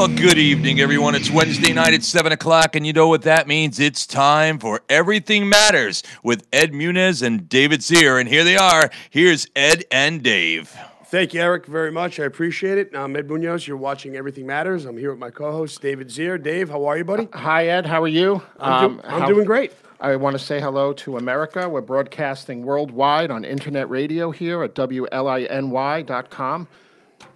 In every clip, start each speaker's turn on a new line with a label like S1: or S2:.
S1: Well, good evening, everyone. It's Wednesday night at 7 o'clock, and you know what that means. It's time for Everything Matters with Ed Munoz and David Zere. And here they are. Here's Ed and Dave.
S2: Thank you, Eric, very much. I appreciate it. I'm Ed Munoz. You're watching Everything Matters. I'm here with my co-host, David Zere. Dave, how are you, buddy?
S3: Hi, Ed. How are you?
S2: I'm doing great.
S3: I want to say hello to America. We're broadcasting worldwide on internet radio here at WLINY.com.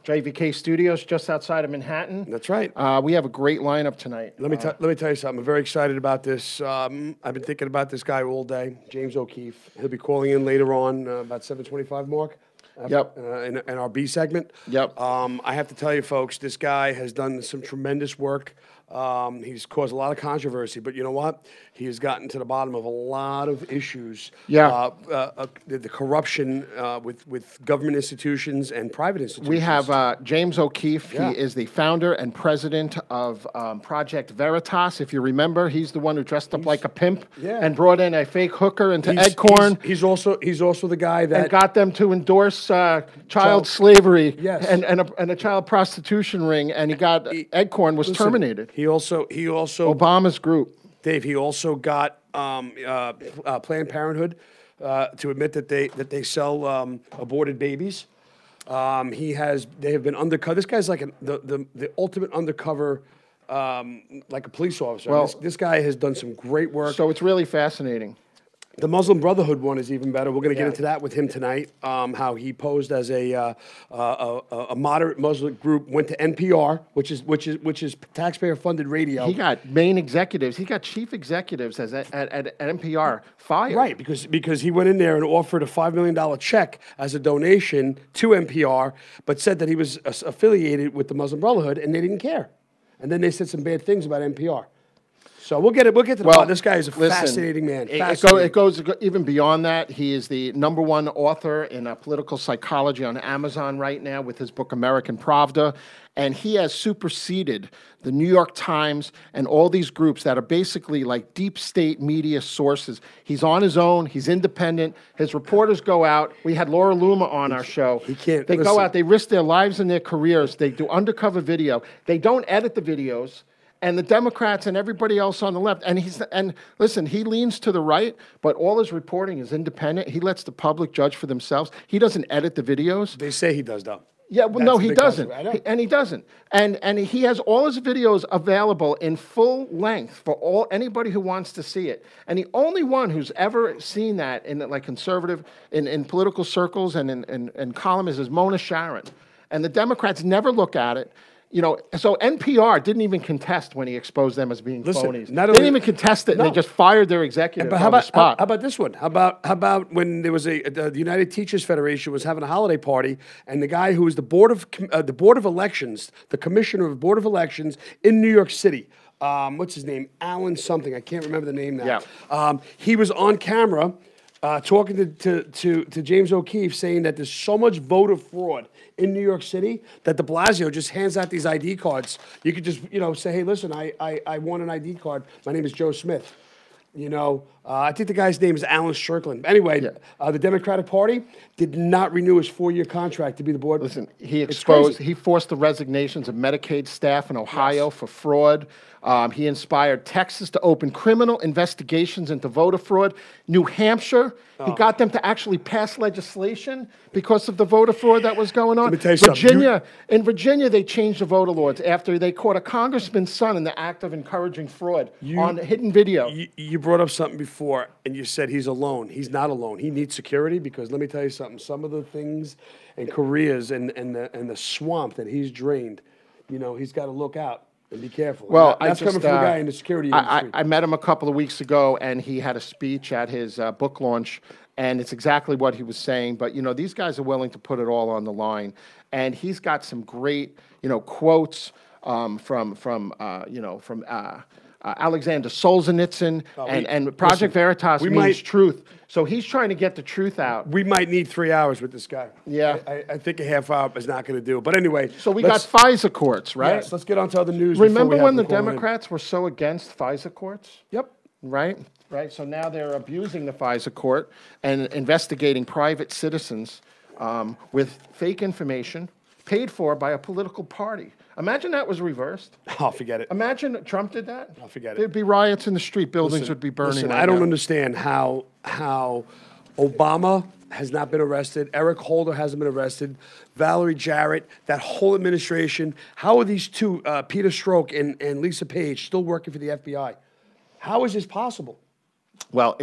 S3: JVK Studios just outside of Manhattan.
S2: That's right.
S3: We have a great lineup tonight.
S2: Let me tell you something. I'm very excited about this. I've been thinking about this guy all day, James O'Keefe. He'll be calling in later on about 7:25 mark.
S3: Yep.
S2: In our B segment.
S3: Yep.
S2: I have to tell you, folks, this guy has done some tremendous work. He's caused a lot of controversy, but you know what? He has gotten to the bottom of a lot of issues.
S3: Yeah.
S2: The corruption with government institutions and private institutions.
S3: We have James O'Keefe.
S2: Yeah.
S3: He is the founder and president of Project Veritas. If you remember, he's the one who dressed up like a pimp and brought in a fake hooker into Edcorn.
S2: He's also the guy that
S3: and got them to endorse child slavery
S2: Yes.
S3: and a child prostitution ring, and Edcorn was terminated.
S2: He also
S3: Obama's group.
S2: Dave. He also got Planned Parenthood to admit that they sell aborted babies. They have been undercover. This guy's like the ultimate undercover, like a police officer.
S3: Well,
S2: this guy has done some great work.
S3: So it's really fascinating.
S2: The Muslim Brotherhood one is even better. We're going to get into that with him tonight. How he posed as a moderate Muslim group, went to NPR, which is taxpayer-funded radio.
S3: He got main executives. He got chief executives at NPR fired.
S2: Right, because he went in there and offered a $5 million check as a donation to NPR, but said that he was affiliated with the Muslim Brotherhood, and they didn't care. And then they said some bad things about NPR. So we'll get to the bottom. This guy is a fascinating man.
S3: It goes even beyond that. He is the #1 author in political psychology on Amazon right now with his book American Pravda, and he has superseded the New York Times and all these groups that are basically like deep state media sources. He's on his own. He's independent. His reporters go out. We had Laura Luma on our show. They go out. They risk their lives and their careers. They do undercover video. They don't edit the videos. And the Democrats and everybody else on the left, and listen, he leans to the right, but all his reporting is independent. He lets the public judge for themselves. He doesn't edit the videos.
S2: They say he does, though.
S3: Yeah, well, no, he doesn't. He doesn't. And he has all his videos available in full length for anybody who wants to see it. And the only one who's ever seen that in like conservative, in political circles and in columnists is Mona Sharon. And the Democrats never look at it. You know, so NPR didn't even contest when he exposed them as being phonies. They didn't even contest it. No. They just fired their executive on the spot.
S2: How about this one? How about when there was the United Teachers Federation was having a holiday party, and the guy who was the board of elections, the commissioner of the board of elections in New York City, what's his name? Alan something. I can't remember the name now.
S3: Yeah.
S2: He was on camera talking to James O'Keefe, saying that there's so much voter fraud in New York City that de Blasio just hands out these ID cards. You could just, say, hey, listen, I want an ID card. My name is Joe Smith. I think the guy's name is Alan Strickland. Anyway, the Democratic Party did not renew his 4-year contract to be the board.
S3: Listen, he forced the resignations of Medicaid staff in Ohio for fraud. He inspired Texas to open criminal investigations into voter fraud. New Hampshire, he got them to actually pass legislation because of the voter fraud that was going on.
S2: Let me tell you
S3: in Virginia, they changed the voter laws after they caught a congressman's son in the act of encouraging fraud on hidden video.
S2: You brought up something before, and you said he's alone. He's not alone. He needs security because let me tell you something. Some of the things and careers and the swamp that he's drained, he's got to look out. And be careful.
S3: Well,
S2: that's coming from a guy in the security industry.
S3: I met him a couple of weeks ago, and he had a speech at his book launch, and it's exactly what he was saying. But these guys are willing to put it all on the line, and he's got some great quotes from Alexander Solzhenitsyn, and Project Veritas means truth. So he's trying to get the truth out.
S2: We might need 3 hours with this guy.
S3: Yeah.
S2: I think a half hour is not going to do it. But anyway.
S3: So we got FISA courts, right?
S2: Yes, let's get on to other news.
S3: Remember when the Democrats were so against FISA courts?
S2: Yep.
S3: Right? So now they're abusing the FISA court and investigating private citizens with fake information paid for by a political party. Imagine that was reversed.
S2: Oh, forget it.
S3: Imagine Trump did that.
S2: Oh, forget it.
S3: There'd be riots in the street. Buildings would be burning.
S2: Listen,
S3: right
S2: I don't
S3: now.
S2: understand how Obama has not been arrested, Eric Holder hasn't been arrested, Valerie Jarrett, that whole administration. How are these two, Peter Strzok and Lisa Page, still working for the FBI? How is this possible?
S3: Well,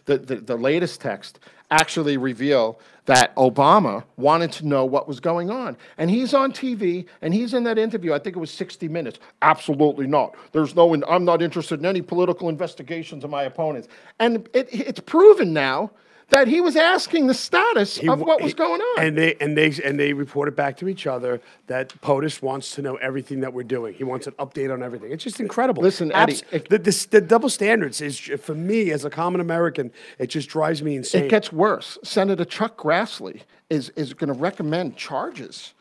S3: the latest text actually reveal that Obama wanted to know what was going on. And he's on TV, and he's in that interview, I think it was 60 Minutes. Absolutely not. I'm not interested in any political investigations of my opponents. And it's proven now that he was asking the status of what was going on.
S2: And they reported back to each other that POTUS wants to know everything that we're doing. He wants an update on everything. It's just incredible.
S3: Listen, Eddie,
S2: the double standards is, for me as a common American, it just drives me insane.
S3: It gets worse. Senator Chuck Grassley is going to recommend charges.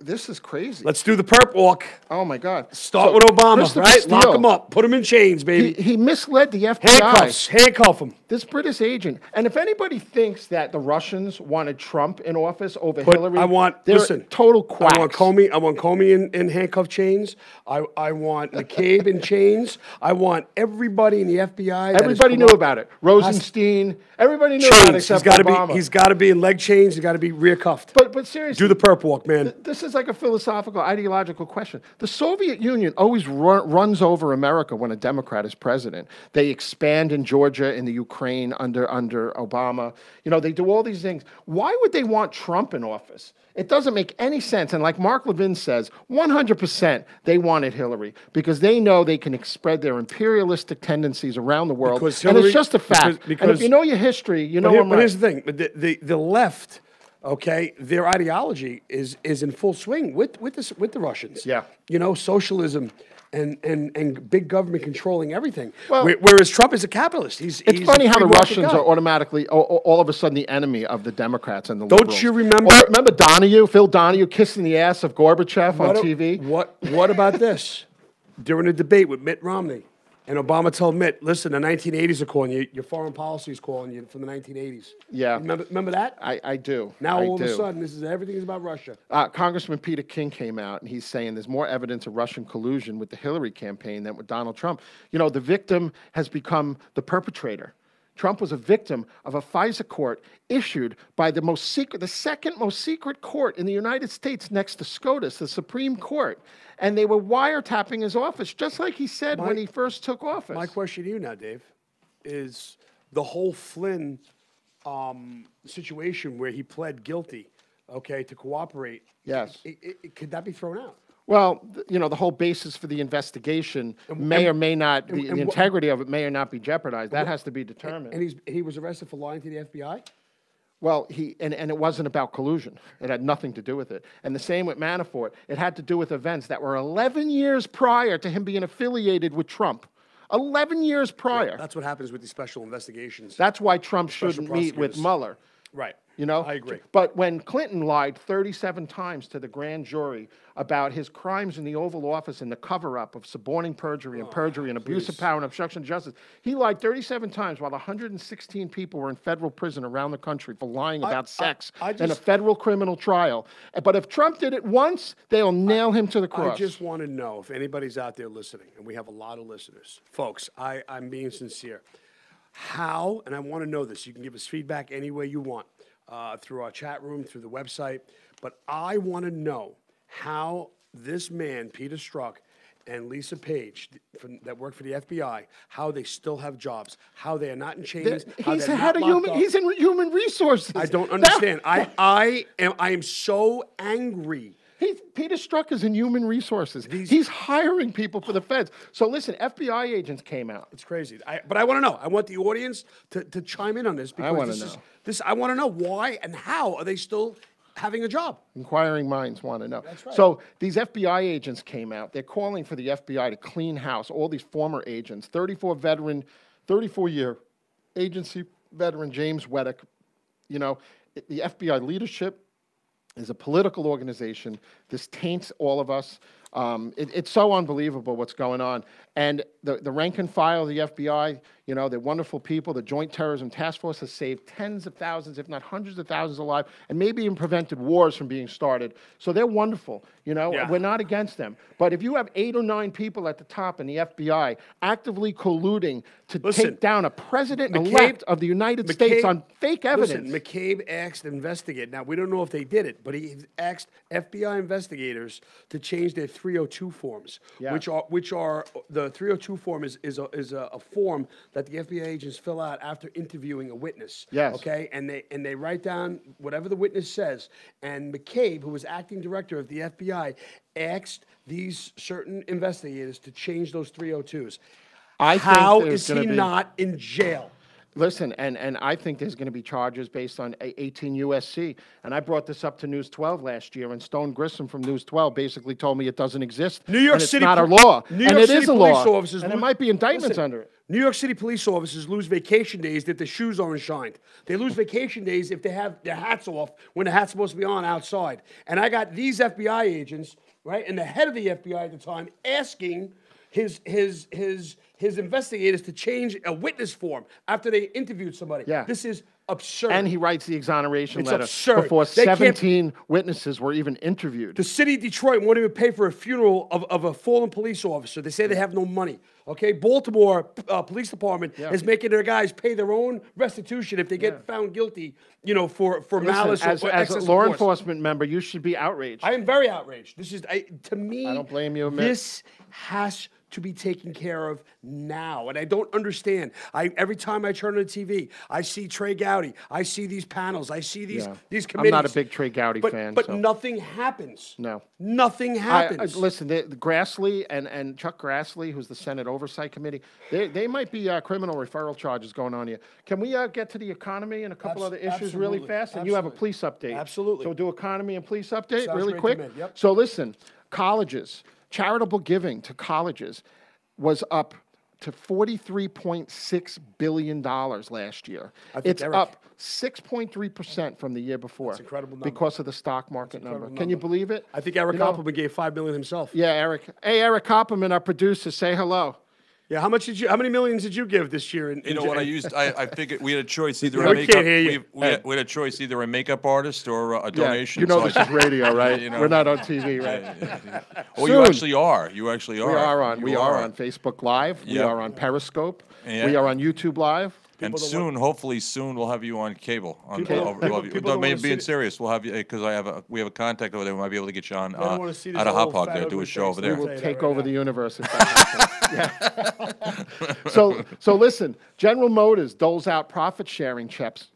S3: This is crazy.
S2: Let's do the perp walk.
S3: Oh my God!
S2: Start with Obama, right?
S3: Steele,
S2: Lock him up. Put him in chains, baby.
S3: He misled the FBI.
S2: Handcuff him.
S3: This British agent. And if anybody thinks that the Russians wanted Trump in office over Hillary, they're total quacks.
S2: I want Comey in handcuff chains. I want McCabe in chains. I want everybody in the FBI.
S3: Everybody knew about it. Rosenstein. Everybody knew about it except Obama.
S2: He's got to be in leg chains. He's got to be rear cuffed.
S3: But seriously,
S2: do the perp walk, man.
S3: This is like a philosophical, ideological question. The Soviet Union always runs over America when a Democrat is president. They expand in Georgia, in the Ukraine under Obama. You know, they do all these things. Why would they want Trump in office? It doesn't make any sense. And like Mark Levin says, 100% they wanted Hillary because they know they can spread their imperialistic tendencies around the world. And it's just a fact. And if you know your history, you know I'm right.
S2: But here's the thing. The left, okay, their ideology is in full swing with the Russians.
S3: Yeah.
S2: You know, socialism and big government controlling everything.
S3: Well,
S2: whereas Trump is a capitalist. He's
S3: funny how the Russians
S2: guy.
S3: are automatically, all of a sudden, the enemy of the Democrats and the liberals.
S2: Don't you remember?
S3: Remember Phil Donahue kissing the ass of Gorbachev on TV?
S2: What about this? During a debate with Mitt Romney, and Obama told Mitt, listen, the 1980s are calling you. Your foreign policy is calling you from the 1980s.
S3: Yeah.
S2: Remember that?
S3: I do.
S2: Now all of a sudden, everything is about Russia.
S3: Congressman Peter King came out, and he's saying there's more evidence of Russian collusion with the Hillary campaign than with Donald Trump. You know, the victim has become the perpetrator. Trump was a victim of a FISA court issued by the second most secret court in the United States next to SCOTUS, the Supreme Court. And they were wiretapping his office, just like he said when he first took office.
S2: My question to you now, Dave, is the whole Flynn situation where he pled guilty, okay, to cooperate.
S3: Yes.
S2: Could that be thrown out?
S3: Well, you know, the whole basis for the investigation may or may not, the integrity of it may or not be jeopardized. That has to be determined.
S2: And he was arrested for lying to the FBI?
S3: Well, and it wasn't about collusion. It had nothing to do with it. And the same with Manafort. It had to do with events that were 11 years prior to him being affiliated with Trump. 11 years prior.
S2: Yeah, that's what happens with these special investigations.
S3: That's why Trump shouldn't meet with Mueller.
S2: Right.
S3: You know?
S2: I agree.
S3: But when Clinton lied 37 times to the grand jury about his crimes in the Oval Office and the cover-up of suborning perjury and abuse of power and obstruction of justice, he lied 37 times while 116 people were in federal prison around the country for lying about sex in a federal criminal trial. But if Trump did it once, they'll nail him to the cross.
S2: I just want to know if anybody's out there listening, and we have a lot of listeners. Folks, I'm being sincere. How, and I want to know this, you can give us feedback any way you want. Through our chat room, through the website. But I want to know how this man, Peter Strzok, and Lisa Page, that work for the FBI, how they still have jobs, how they are not in chains.
S3: He's in human resources.
S2: I don't understand. I am so angry.
S3: Peter Strzok is in human resources. He's hiring people for the feds. So listen, FBI agents came out.
S2: It's crazy. But I want to know. I want the audience to chime in on this. Because
S3: I want to know.
S2: I want to know why and how are they still having a job? Inquiring
S3: minds want to know.
S2: That's right.
S3: So these FBI agents came out. They're calling for the FBI to clean house. All these former agents, 34-year agency veteran James Weddick. You know, the FBI leadership is a political organization. This taints all of us. It's so unbelievable what's going on. And the rank and file of the FBI, you know, they're wonderful people. The Joint Terrorism Task Force has saved tens of thousands, if not hundreds of thousands of lives, and maybe even prevented wars from being started. So they're wonderful. You know,
S2: Yeah.
S3: we're not against them. But if you have 8 or 9 people at the top in the FBI actively colluding to take down a president-elect of the United States on fake evidence.
S2: Listen, McCabe asked investigate. Now, we don't know if they did it, but he asked FBI investigators to change their 302 forms, which are the 302 form is a form that the FBI agents fill out after interviewing a witness.
S3: Yes.
S2: Okay, and they write down whatever the witness says. And McCabe, who was acting director of the FBI, asked these certain investigators to change those 302s. How is he not in jail?
S3: Listen, and I think there's going to be charges based on 18 USC. And I brought this up to News 12 last year, and Stone Grissom from News 12 basically told me it doesn't exist.
S2: New York
S3: and
S2: City,
S3: it's not a law.
S2: New
S3: and
S2: York
S3: it
S2: City
S3: is a
S2: police
S3: law.
S2: officers
S3: And
S2: lose,
S3: there might be indictments under it.
S2: New York City police officers lose vacation days if their shoes aren't shined. They lose vacation days if they have their hats off when the hat's supposed to be on outside. And I got these FBI agents, right, and the head of the FBI at the time asking his investigators to change a witness form after they interviewed somebody.
S3: Yeah.
S2: This is absurd.
S3: And he writes the exoneration letter
S2: absurd.
S3: before
S2: They can't-
S3: 17 witnesses were even interviewed.
S2: The city of Detroit won't even pay for a funeral of a fallen police officer. They say they have no money. Okay, Baltimore Police Department is making their guys pay their own restitution if they get found guilty, you know, for malice
S3: Listen,
S2: or
S3: as
S2: excess
S3: a law
S2: force.
S3: enforcement member, you should be outraged.
S2: I am very outraged. This is, to me,
S3: I don't blame you a bit.
S2: This has to be taken care of now. And I don't understand. Every time I turn on the TV, I see Trey Gowdy. I see these panels. I see these committees.
S3: I'm not a big Trey Gowdy fan.
S2: But
S3: so.
S2: nothing happens.
S3: No.
S2: Nothing happens.
S3: Listen, the Grassley and Chuck Grassley, who's the Senate Oversight Committee, they might be criminal referral charges going on here. Can we get to the economy and a couple other issues really fast? And you have a police update.
S2: Absolutely.
S3: So we'll do economy and police update
S2: Sounds
S3: really
S2: great
S3: quick.
S2: to me. Yep.
S3: So listen, colleges, charitable giving to colleges was up to $43.6 billion last year. It's up 6.3% from the year before.
S2: That's incredible number.
S3: Because of the stock market number. Can you believe it?
S2: I think Eric Koppelman gave $5 million himself.
S3: Yeah, Eric. Hey, Eric Koppelman, our producer, say hello.
S2: Yeah, how many millions did you give this year?
S1: You know what I used? I figured we had a choice either
S2: I
S1: a
S2: can't
S1: makeup.
S2: hear you.
S1: We had a choice either a makeup artist or a donation.
S3: You know
S1: so
S3: this is radio, right?
S1: You know.
S3: We're not on TV, right?
S1: Oh, you actually are. You actually are.
S3: We are on Facebook Live. We are on Periscope.
S1: Yeah.
S3: We are on YouTube Live.
S1: And soon, hopefully soon, we'll have you on cable. Being serious, we'll have you because we have a contact over there. We might be able to get you on out of Hop Hog there, do a show over there.
S3: We will take over the universe if that happens. Yeah. So listen, General Motors doles out profit sharing checks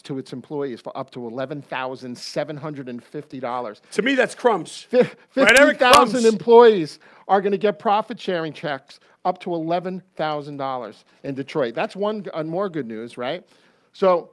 S3: to its employees for up to $11,750.
S2: To me, that's crumbs.
S3: 50,000 employees are going to get profit sharing checks up to $11,000 in Detroit. That's one more good news, right? So,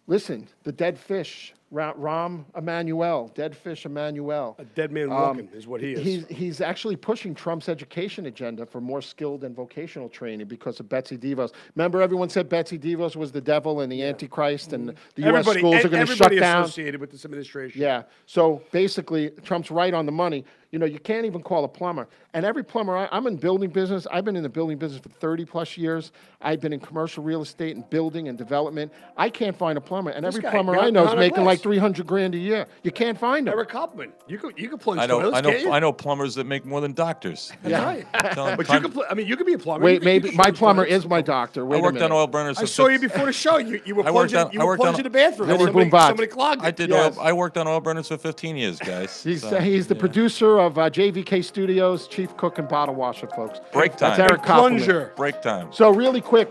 S3: listen, the dead fish, Rahm Emanuel, dead fish Emanuel.
S2: A dead man walking is what he is.
S3: He's actually pushing Trump's education agenda for more skilled and vocational training because of Betsy DeVos. Remember, everyone said Betsy DeVos was the devil and the Antichrist, and the U.S. schools are going to shut down.
S2: Everybody associated with this administration.
S3: Yeah. So basically, Trump's right on the money. You know, you can't even call a plumber. And every plumber, I'm in building business. I've been in the building business for 30 plus years. I've been in commercial real estate and building and development. I can't find a plumber. And every plumber I know is making like $300,000 a year. You can't find them.
S2: Eric Koppelman, you could plunge toilets, can't you?
S1: I know plumbers that make more than doctors.
S2: Yeah. But you could be a plumber.
S3: Wait, maybe my plumber is my doctor. Wait
S1: I worked on oil burners.
S2: I saw you before the show. You were plunging in the bathroom. Somebody clogged it.
S1: I worked on oil burners for 15 years, guys.
S3: He's the producer of JVK Studios, chief cook and bottle washer, folks.
S1: Break time.
S3: That's Eric Koppelman.
S2: Plunger.
S1: Break time.
S3: So really quick,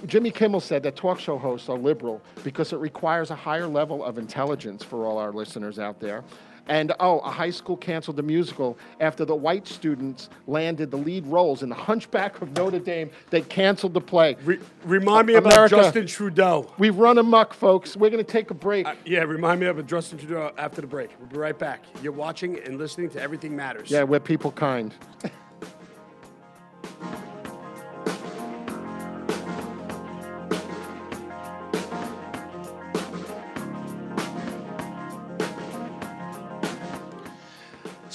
S3: Jimmy Kimmel said that talk show hosts are liberal because it requires a higher level of intelligence for all our listeners out there. And, a high school canceled the musical after the white students landed the lead roles in The Hunchback of Notre Dame. They canceled the play.
S2: Remind me about Justin Trudeau.
S3: We've run amok, folks. We're going to take a break.
S2: Remind me of Justin Trudeau after the break. We'll be right back. You're watching and listening to Everything Matters.
S3: Yeah, we're people kind.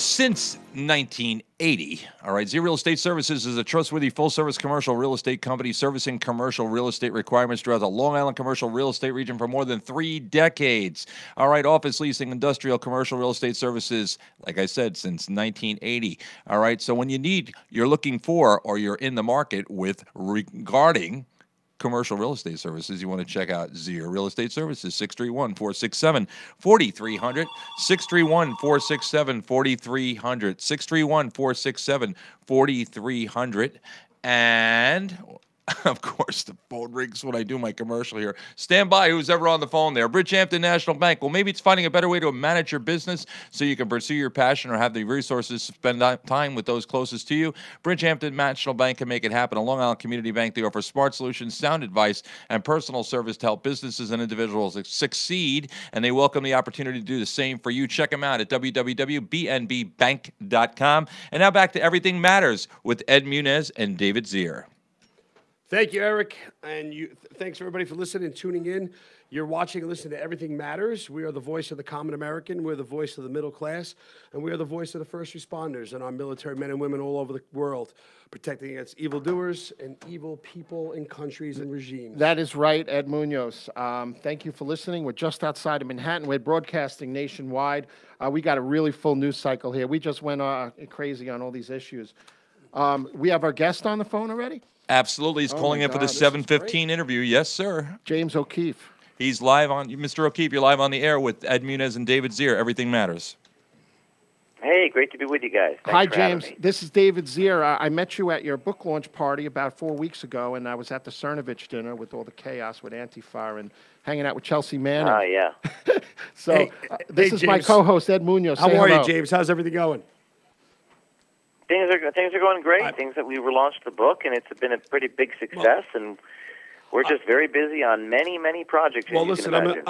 S1: since 1980. All right, Zere Real Estate Services is a trustworthy full-service commercial real estate company servicing commercial real estate requirements throughout the Long Island commercial real estate region for more than 3 decades. All right, office leasing, industrial, commercial real estate services, like I said, since 1980. All right, so when you're looking for, or you're in the market with regarding commercial real estate services, you want to check out Zere Real Estate Services, 631-467-4300, 631-467-4300, 631-467-4300, and of course, the phone rings when I do my commercial here. Stand by, who's ever on the phone there. Bridgehampton National Bank. Well, maybe it's finding a better way to manage your business so you can pursue your passion or have the resources to spend time with those closest to you. Bridgehampton National Bank can make it happen. A Long Island community bank. They offer smart solutions, sound advice, and personal service to help businesses and individuals succeed, and they welcome the opportunity to do the same for you. Check them out at www.bnbbank.com. And now back to Everything Matters with Ed Munoz and David Zere.
S2: Thank you, Eric, and thanks everybody for listening and tuning in. You're watching and listening to Everything Matters. We are the voice of the common American. We're the voice of the middle class, and we are the voice of the first responders and our military men and women all over the world, protecting against evildoers and evil people and countries and regimes.
S3: That is right, Ed Munoz. Thank you for listening. We're just outside of Manhattan. We're broadcasting nationwide. We got a really full news cycle here. We just went crazy on all these issues. We have our guest on the phone already?
S1: Absolutely. He's calling in for the 7:15 interview. Yes, sir.
S3: James O'Keefe.
S1: He's live on, Mr. O'Keefe, you're live on the air with Ed Munoz and David Zere. Everything Matters.
S4: Hey, great to be with you guys. Thanks
S3: Hi,
S4: for having
S3: James.
S4: me.
S3: This is David Zere. I met you at your book launch party about 4 weeks ago, and I was at the Cernovich dinner with all the chaos with Antifa and hanging out with Chelsea Manning.
S4: Oh, yeah.
S3: So this is my
S2: James.
S3: co-host, Ed Munoz.
S2: How
S3: Say
S2: are you,
S3: hello.
S2: James? How's everything going?
S4: Things are going great. Things that we relaunched the book, and it's been a pretty big success, and we're just very busy on many, many projects.
S2: Well,
S4: as you
S2: listen,
S4: can imagine.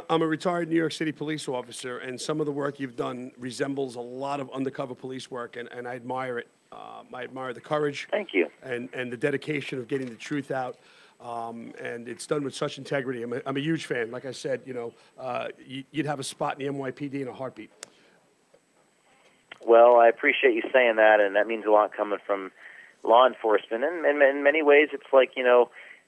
S2: I'm a retired New York City police officer, and some of the work you've done resembles a lot of undercover police work, and I admire it. I admire the courage.
S4: Thank you.
S2: And the dedication of getting the truth out. And it's done with such integrity. I'm a huge fan. Like I said, you'd have a spot in the NYPD in a heartbeat.
S4: Well, I appreciate you saying that, and that means a lot coming from law enforcement. And in many ways, it's like,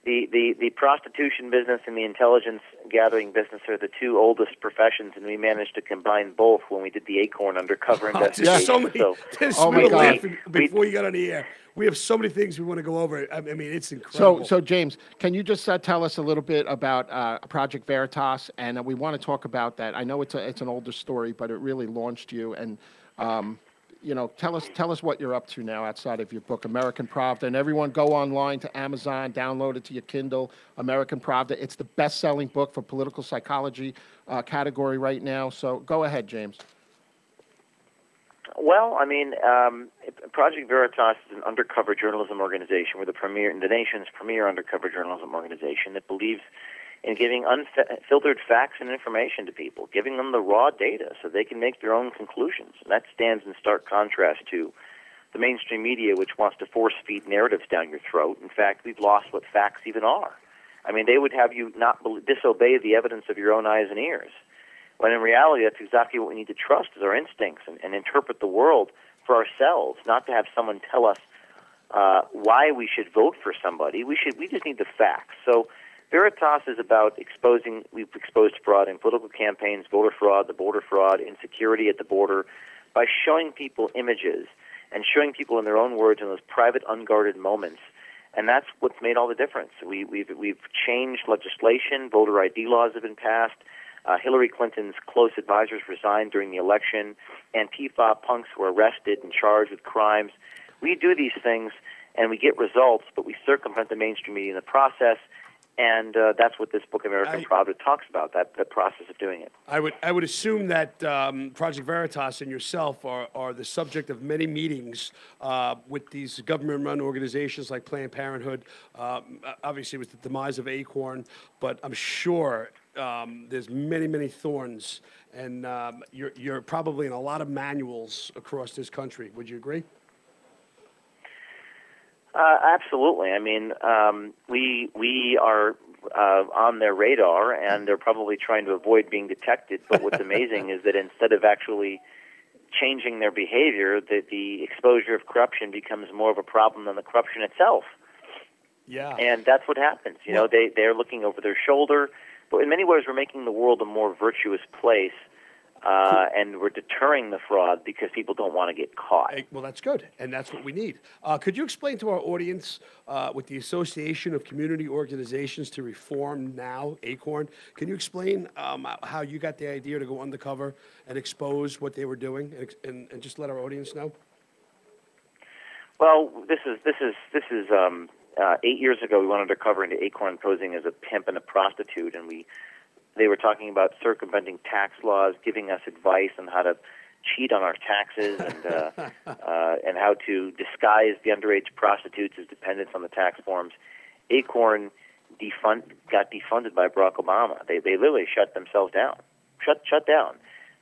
S4: the prostitution business and the intelligence gathering business are the two oldest professions, and we managed to combine both when we did the Acorn undercover investigation.
S2: There's so many.
S3: Oh, my God.
S2: Before you got on the air, we have so many things we want to go over. I mean, it's incredible.
S3: So James, can you just tell us a little bit about Project Veritas? And we want to talk about that. I know it's an older story, but it really launched you. And tell us what you're up to now outside of your book, American Pravda. And everyone go online to Amazon, download it to your Kindle, American Pravda. It's the best-selling book for political psychology category right now. So go ahead, James.
S4: Well, I mean, Project Veritas is an undercover journalism organization. We're the nation's premier undercover journalism organization that believes in giving unfiltered facts and information to people, giving them the raw data so they can make their own conclusions. And that stands in stark contrast to the mainstream media, which wants to force-feed narratives down your throat. In fact, we've lost what facts even are. I mean, they would have you not disobey the evidence of your own eyes and ears, when in reality, that's exactly what we need to trust is our instincts and interpret the world for ourselves, not to have someone tell us why we should vote for somebody. We just need the facts. So Veritas is about we've exposed fraud in political campaigns, voter fraud, the border fraud, insecurity at the border, by showing people images and showing people in their own words in those private, unguarded moments. And that's what's made all the difference. We've changed legislation. Voter ID laws have been passed. Hillary Clinton's close advisors resigned during the election. Antifa punks were arrested and charged with crimes. We do these things, and we get results, but we circumvent the mainstream media in the process. And that's what this book, American Pravda, talks about, that process of doing it.
S2: I would assume that Project Veritas and yourself are the subject of many meetings with these government-run organizations like Planned Parenthood, obviously with the demise of Acorn, but I'm sure there's many thorns, and you're probably in a lot of manuals across this country. Would you agree?
S4: Absolutely. I mean, we are on their radar, and they're probably trying to avoid being detected. But what's amazing is that instead of actually changing their behavior, that the exposure of corruption becomes more of a problem than the corruption itself.
S2: Yeah.
S4: And that's what happens. You know, they're looking over their shoulder. But in many ways, we're making the world a more virtuous place, and we're deterring the fraud because people don't want to get caught.
S2: Well, that's good, and that's what we need. Could you explain to our audience, with the Association of Community Organizations to Reform Now, ACORN, can you explain how you got the idea to go undercover and expose what they were doing, and just let our audience know?
S4: Well, this is 8 years ago. We went undercover into ACORN posing as a pimp and a prostitute, and they were talking about circumventing tax laws, giving us advice on how to cheat on our taxes and how to disguise the underage prostitutes as dependents on the tax forms. ACORN got defunded by Barack Obama. They literally shut themselves down, shut down.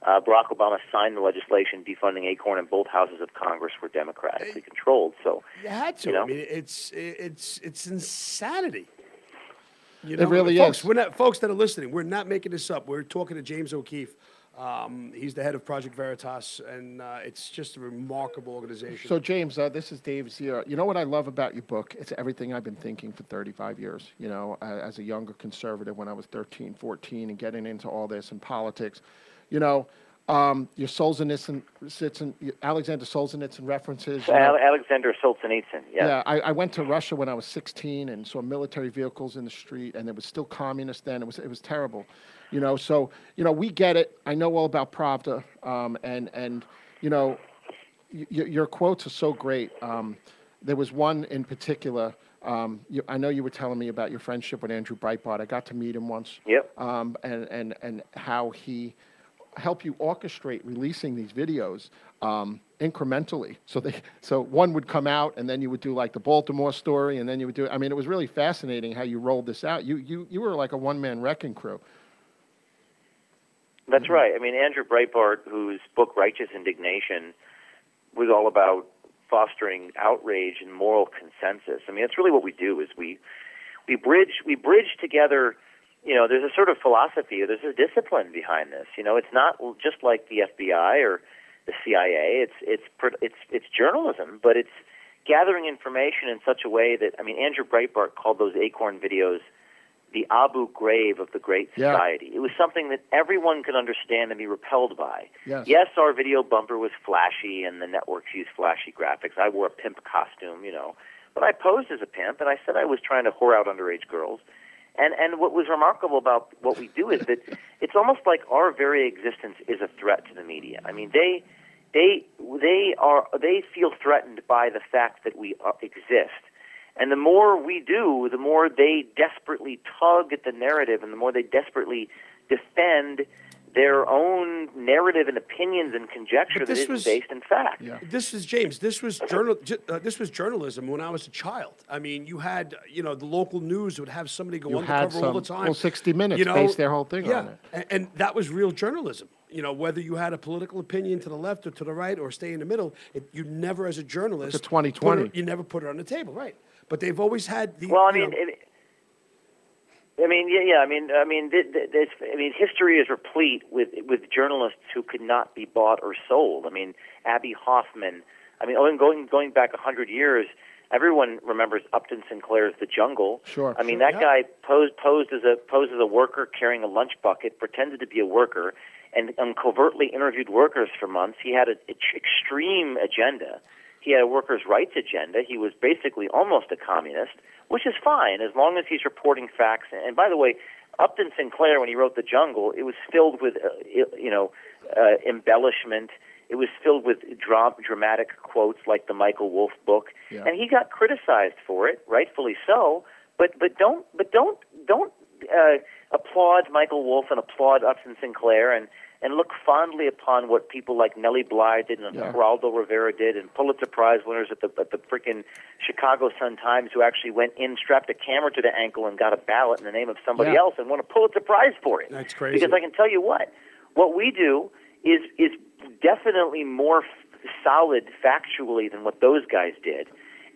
S4: Barack Obama signed the legislation defunding ACORN, and both houses of Congress were democratically controlled. So
S2: you had to.
S4: You know?
S2: I mean, it's insanity. You
S3: It really
S2: folks,
S3: is.
S2: We're not, folks that are listening, we're not making this up. We're talking to James O'Keefe. He's the head of Project Veritas, and it's just a remarkable organization.
S3: So, James, this is Dave Zere. You know what I love about your book? It's everything I've been thinking for 35 years, you know, as a younger conservative when I was 13, 14, and getting into all this and politics. You know, your Alexander Solzhenitsyn references.
S4: Alexander Solzhenitsyn,
S3: Yeah, I went to Russia when I was 16 and saw military vehicles in the street, and it was still communist then. It was terrible, you know. So, you know, we get it. I know all about Pravda, and you know, your quotes are so great. There was one in particular. I know you were telling me about your friendship with Andrew Breitbart. I got to meet him once.
S4: Yep.
S3: And how he help you orchestrate releasing these videos incrementally. So one would come out, and then you would do like the Baltimore story, and then you would do. I mean, it was really fascinating how you rolled this out. You were like a one-man wrecking crew.
S4: That's right. I mean, Andrew Breitbart, whose book Righteous Indignation was all about fostering outrage and moral consensus. I mean, that's really what we do. Is we bridge together. You know, there's a sort of philosophy, there's a discipline behind this. You know, it's not just like the FBI or the CIA. It's journalism, but it's gathering information in such a way that, I mean, Andrew Breitbart called those ACORN videos the Abu Ghraib of the Great Society. It was something that everyone could understand and be repelled by. Yes, our video bumper was flashy, and the networks used flashy graphics. I wore a pimp costume, you know, but I posed as a pimp, and I said I was trying to whore out underage girls. And what was remarkable about what we do is that it's almost like our very existence is a threat to the media. I mean, they feel threatened by the fact that we exist. And the more we do, the more they desperately tug at the narrative, and the more they desperately defend their own narrative and opinions and conjecture that isn't based in fact.
S2: Yeah. This was journalism when I was a child. I mean, you had, you know, the local news would have somebody go undercover all the time.
S3: Well, 60 Minutes,
S2: you know,
S3: based their whole thing on it.
S2: And that was real journalism. You know, whether you had a political opinion to the left or to the right or stay in the middle, you never, as a journalist,
S3: look at 2020.
S2: You never put it on the table, right? But they've always had the.
S4: Well, I mean. I mean, history is replete with journalists who could not be bought or sold. I mean, Abby Hoffman. I mean, going back 100 years, everyone remembers Upton Sinclair's The Jungle.
S3: Sure.
S4: I mean, that guy posed as a worker carrying a lunch bucket, pretended to be a worker, and covertly interviewed workers for months. He had an extreme agenda. He had a workers' rights agenda. He was basically almost a communist, which is fine as long as he's reporting facts. And by the way, Upton Sinclair, when he wrote The Jungle, it was filled with, embellishment. It was filled with dramatic quotes like the Michael Wolff book, and he got criticized for it, rightfully so. But don't applaud Michael Wolff and applaud Upton Sinclair and look fondly upon what people like Nellie Bly did and Geraldo Rivera did, and Pulitzer Prize winners at the freaking Chicago Sun-Times who actually went in, strapped a camera to the ankle, and got a ballot in the name of somebody else and won a Pulitzer Prize for it.
S2: That's crazy.
S4: Because I can tell you what we do is definitely more solid factually than what those guys did,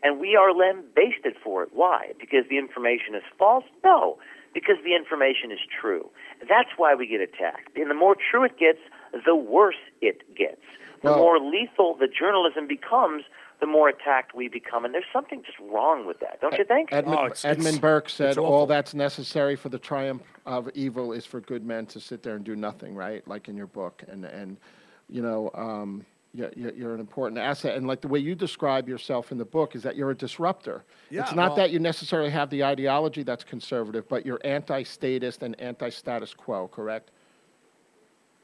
S4: and we are lambasted for it. Why? Because the information is false? No. Because the information is true. That's why we get attacked. And the more true it gets, the worse it gets. the
S3: Well-
S4: more lethal the journalism becomes, the more attacked we become. And there's something just wrong with that, don't you think?
S3: Edmund Burke said,
S2: awful.
S3: all that's necessary for the triumph of evil is for good men to sit there and do nothing, right? Like in your book. And you know, you're an important asset. And like the way you describe yourself in the book is that you're a disruptor.
S2: Yeah,
S3: it's not
S2: well-
S3: that you necessarily have the ideology that's conservative, but you're anti-statist and anti-status quo, correct?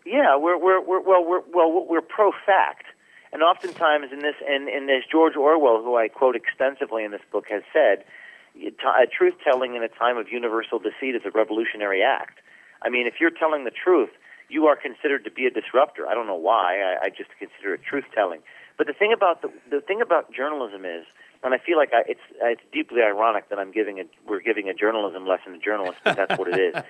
S4: Yeah, we're pro-fact. And oftentimes in this George Orwell, who I quote extensively in this book, has said, truth-telling in a time of universal deceit is a revolutionary act. I mean, if you're telling the truth, you are considered to be a disruptor. I don't know why. I just consider it truth-telling. But the thing about the thing about journalism is, and I feel like it's deeply ironic that we're giving a journalism lesson to journalists, but that's what it is.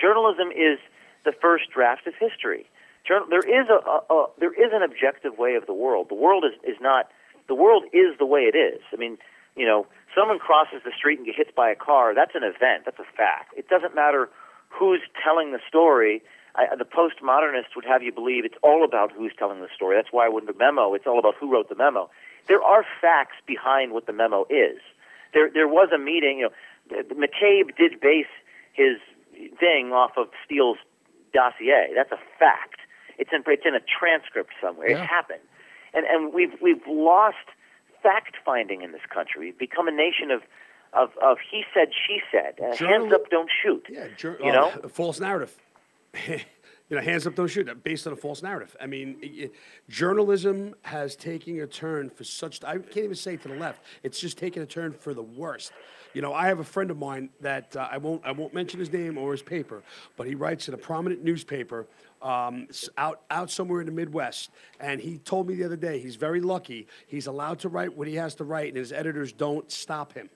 S4: Journalism is the first draft of history. There is an objective way of the world. The world is not. The world is the way it is. I mean, you know, someone crosses the street and gets hit by a car. That's an event. That's a fact. It doesn't matter who's telling the story. The postmodernists would have you believe it's all about who's telling the story. That's why with the memo, it's all about who wrote the memo. There are facts behind what the memo is. There was a meeting. You know, McCabe did base his thing off of Steele's dossier. That's a fact. It's in a transcript somewhere.
S3: Yeah.
S4: It happened, and we've lost fact finding in this country. We've become a nation of he said, she said. Hands up, don't shoot.
S2: Yeah,
S4: you know,
S2: a false narrative. You know, hands up, don't shoot. Based on a false narrative. I mean, journalism has taken a turn for such. I can't even say to the left. It's just taken a turn for the worst. You know, I have a friend of mine that I won't mention his name or his paper, but he writes in a prominent newspaper out somewhere in the Midwest. And he told me the other day he's very lucky. He's allowed to write what he has to write, and his editors don't stop him.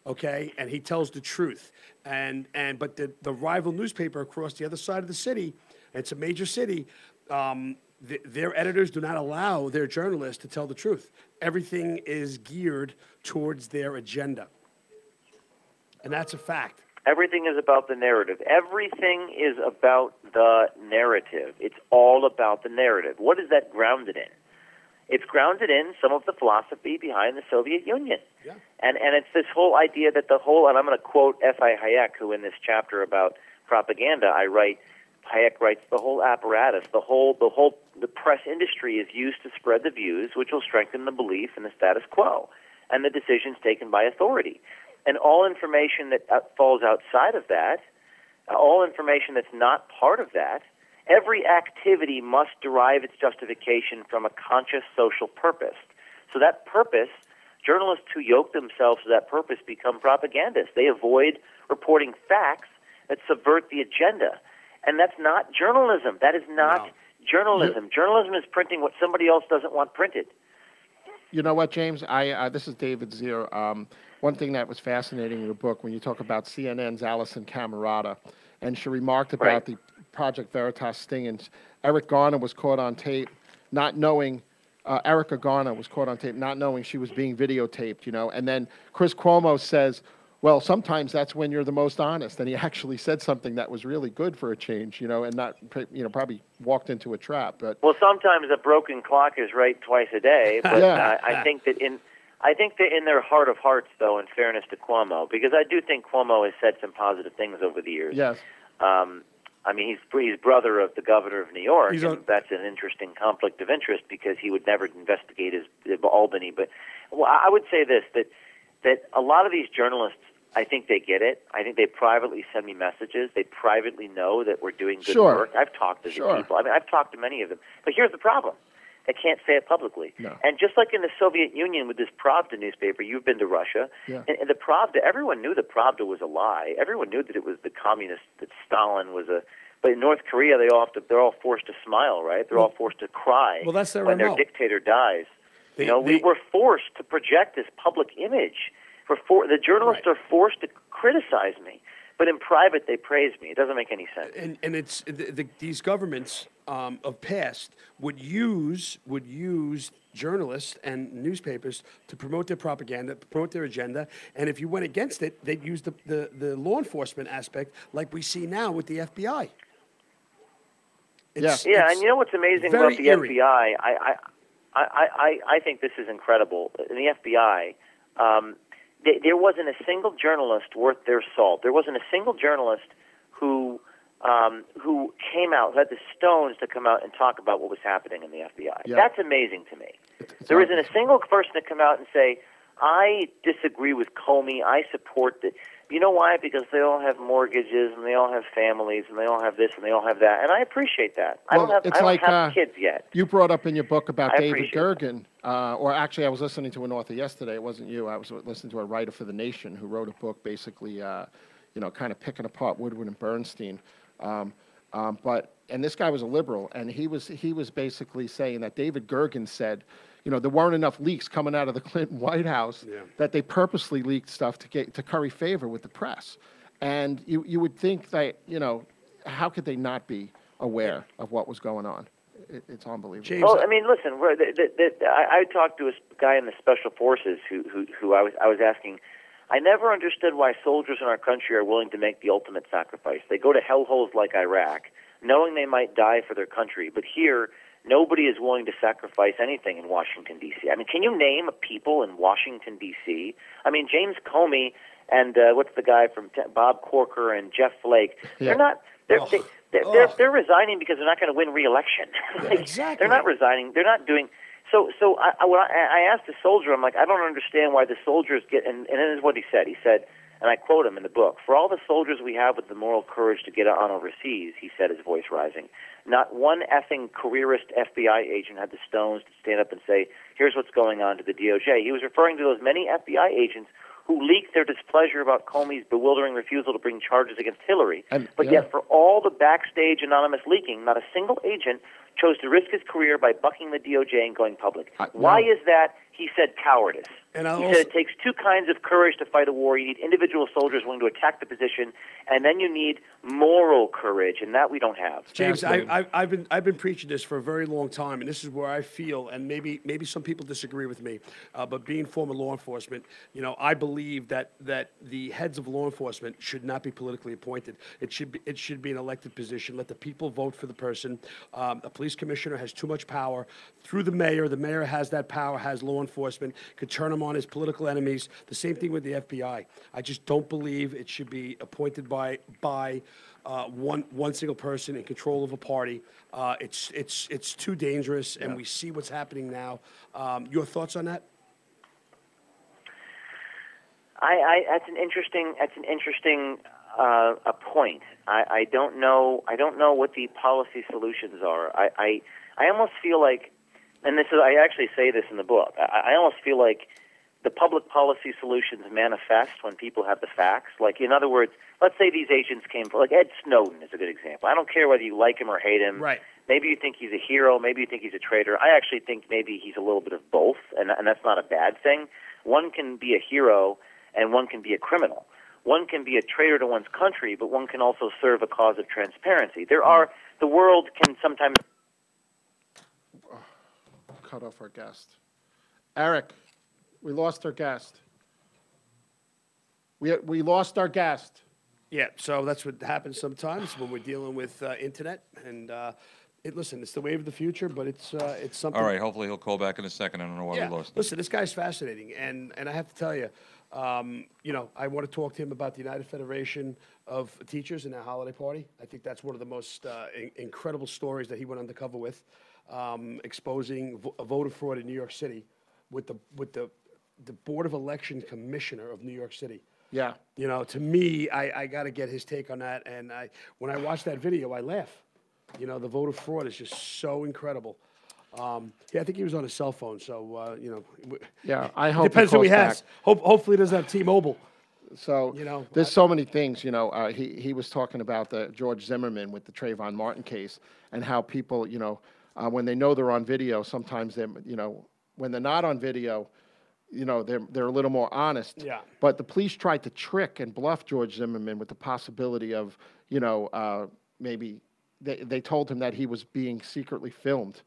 S2: Okay, and he tells the truth. But the rival newspaper across the other side of the city, it's a major city. Their editors do not allow their journalists to tell the truth. Everything is geared towards their agenda. And that's a fact.
S4: everything is about the narrative. Everything is about the narrative. It's all about the narrative. What is that grounded in? It's grounded in some of the philosophy behind the Soviet Union.
S2: Yeah.
S4: And it's this whole idea that the whole, and I'm going to quote F.I. Hayek, who in this chapter about propaganda, Hayek writes, the whole apparatus, the press industry is used to spread the views which will strengthen the belief in the status quo and the decisions taken by authority. And all information that falls outside of that, all information that's not part of that, every activity must derive its justification from a conscious social purpose. So that purpose, journalists who yoke themselves to that purpose become propagandists. They avoid reporting facts that subvert the agenda. And that's not journalism. That is not journalism. Journalism is printing what somebody else doesn't want printed.
S3: You know what, James? This is David Zere. One thing that was fascinating in the book, when you talk about CNN's Alison Camerata, and she remarked about the Project Veritas sting, and Eric Garner was caught on tape not knowing, Erica Garner was caught on tape not knowing she was being videotaped, you know, and then Chris Cuomo says, well, sometimes that's when you're the most honest, and he actually said something that was really good for a change, you know, and not, you know, probably walked into a trap. But
S4: well, sometimes a broken clock is right twice a day, but I think that in their heart of hearts, though, in fairness to Cuomo, because I do think Cuomo has said some positive things over the years.
S3: Yes.
S4: I mean, he's brother of the governor of New York, and that's an interesting conflict of interest because he would never investigate Albany. But well, I would say this, that a lot of these journalists, I think they get it. I think they privately send me messages. They privately know that we're doing good work. I've talked to these people. I mean, I've talked to many of them. But here's the problem. They can't say it publicly.
S3: No.
S4: And just like in the Soviet Union with this Pravda newspaper, you've been to Russia, and the Pravda, everyone knew the Pravda was a lie. Everyone knew that it was the communist, that Stalin was a... But in North Korea, they're all forced to smile, right? They're all forced to cry
S2: that's their
S4: when
S2: MO.
S4: their dictator dies. We were forced to project this public image. The journalists are forced to criticize me, but in private they praise me. It doesn't make any sense.
S2: And it's these governments of past would use journalists and newspapers to promote their propaganda, promote their agenda, and if you went against it, they'd use the law enforcement aspect, like we see now with the FBI. It's,
S4: Yeah,
S2: it's
S4: and you know what's amazing
S2: very
S4: about the
S2: eerie.
S4: FBI? I think this is incredible. In the FBI, there wasn't a single journalist worth their salt. There wasn't a single journalist who came out, who had the stones to come out and talk about what was happening in the FBI.
S3: Yeah.
S4: That's amazing to me. There isn't a single person to come out and say, I disagree with Comey, I support the... You know why? Because they all have mortgages, and they all have families, and they all have this, and they all have that, and I appreciate that. I don't have kids yet.
S3: You brought up in your book about
S4: I
S3: David
S4: appreciate
S3: Gergen, or actually I was listening to an author yesterday. It wasn't you. I was listening to a writer for The Nation who wrote a book basically, kind of picking apart Woodward and Bernstein. And this guy was a liberal, and he was basically saying that David Gergen said, there weren't enough leaks coming out of the Clinton White House, that they purposely leaked stuff to curry favor with the press. And you would think that, how could they not be aware of what was going on? It's unbelievable.
S2: James,
S4: Well, I mean, listen. I talked to a guy in the Special Forces who I was asking. I never understood why soldiers in our country are willing to make the ultimate sacrifice. They go to hellholes like Iraq, knowing they might die for their country. But here, nobody is willing to sacrifice anything in Washington, D.C. I mean, can you name people in Washington, D.C.? I mean, James Comey and what's the guy from Bob Corker and Jeff Flake? They're not. They're resigning because they're not going to win re-election.
S2: Exactly.
S4: They're not resigning. They're not doing. So I asked the soldier. I'm like, I don't understand why the soldiers get. And this is what he said. He said, and I quote him in the book: "For all the soldiers we have with the moral courage to get on overseas," he said, his voice rising, "not one effing careerist FBI agent had the stones to stand up and say, here's what's going on to the DOJ." He was referring to those many FBI agents who leaked their displeasure about Comey's bewildering refusal to bring charges against Hillary. But yet, for all the backstage anonymous leaking, not a single agent chose to risk his career by bucking the DOJ and going public. Why is that? He said cowardice.
S2: And
S4: he said it takes two kinds of courage to fight a war. You need individual soldiers willing to attack the position, and then you need moral courage, and that we don't have.
S2: James, I've been preaching this for a very long time, and this is where I feel, and maybe some people disagree with me, but being former law enforcement, I believe that the heads of law enforcement should not be politically appointed. It should be an elected position. Let the people vote for the person. A police commissioner has too much power through the mayor. The mayor has that power, has law enforcement, could turn them on his political enemies. The same thing with the FBI. I just don't believe it should be appointed by one single person in control of a party. It's too dangerous, and we see what's happening now. Your thoughts on that?
S4: That's an interesting a point. I don't know what the policy solutions are. I almost feel like, and I actually say this in the book. I almost feel like the public policy solutions manifest when people have the facts. Like, in other words, let's say these agents came for, like Ed Snowden is a good example. I don't care whether you like him or hate him.
S2: Right.
S4: Maybe you think he's a hero. Maybe you think he's a traitor. I actually think maybe he's a little bit of both, and that's not a bad thing. One can be a hero, and one can be a criminal. One can be a traitor to one's country, but one can also serve a cause of transparency. The world can sometimes...
S3: Cut off our guest. Eric, we lost our guest. We lost our guest.
S2: Yeah, so that's what happens sometimes when we're dealing with internet. And listen, it's the wave of the future, but it's something.
S1: All right, hopefully he'll call back in a second. I don't know why we lost him.
S2: Listen, this guy's fascinating, and I have to tell you, I want to talk to him about the United Federation of Teachers and their holiday party. I think that's one of the most incredible stories that he went undercover with, exposing voter fraud in New York City with the Board of Election Commissioner of New York City.
S3: Yeah.
S2: To me, I got to get his take on that. And when I watch that video, I laugh. The voter fraud is just so incredible. I think he was on his cell phone. So,
S3: Yeah, I hope
S2: depends
S3: he
S2: who he
S3: calls
S2: has.
S3: back.
S2: Hopefully he doesn't have T-Mobile.
S3: So there's so many things. He was talking about the George Zimmerman with the Trayvon Martin case and how people, when they know they're on video, sometimes they, when they're not on video, they're a little more honest.
S2: Yeah.
S3: But the police tried to trick and bluff George Zimmerman with the possibility of, maybe they told him that he was being secretly filmed.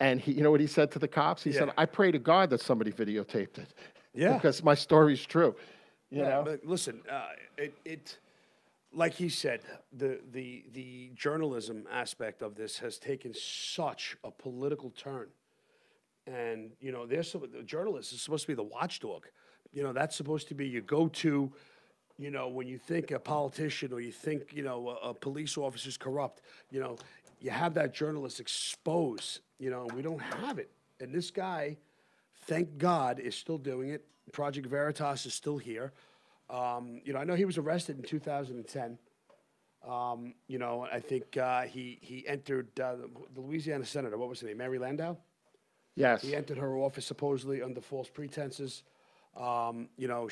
S3: And he, what he said to the cops? He said, "I pray to God that somebody videotaped it."
S2: Yeah.
S3: Because my story's true. You know?
S2: But listen, like he said, the journalism aspect of this has taken such a political turn. And, you know, the journalist is supposed to be the watchdog. You know, that's supposed to be your go-to, you know, when you think a politician or you think, you know, a police officer's corrupt, you know, you have that journalist expose, you know, and we don't have it. And this guy, thank God, is still doing it. Project Veritas is still here. You know, I know he was arrested in 2010. You know, I think he entered the Louisiana senator. What was her name? Mary Landau?
S3: Yes.
S2: He entered her office supposedly under false pretenses. You know,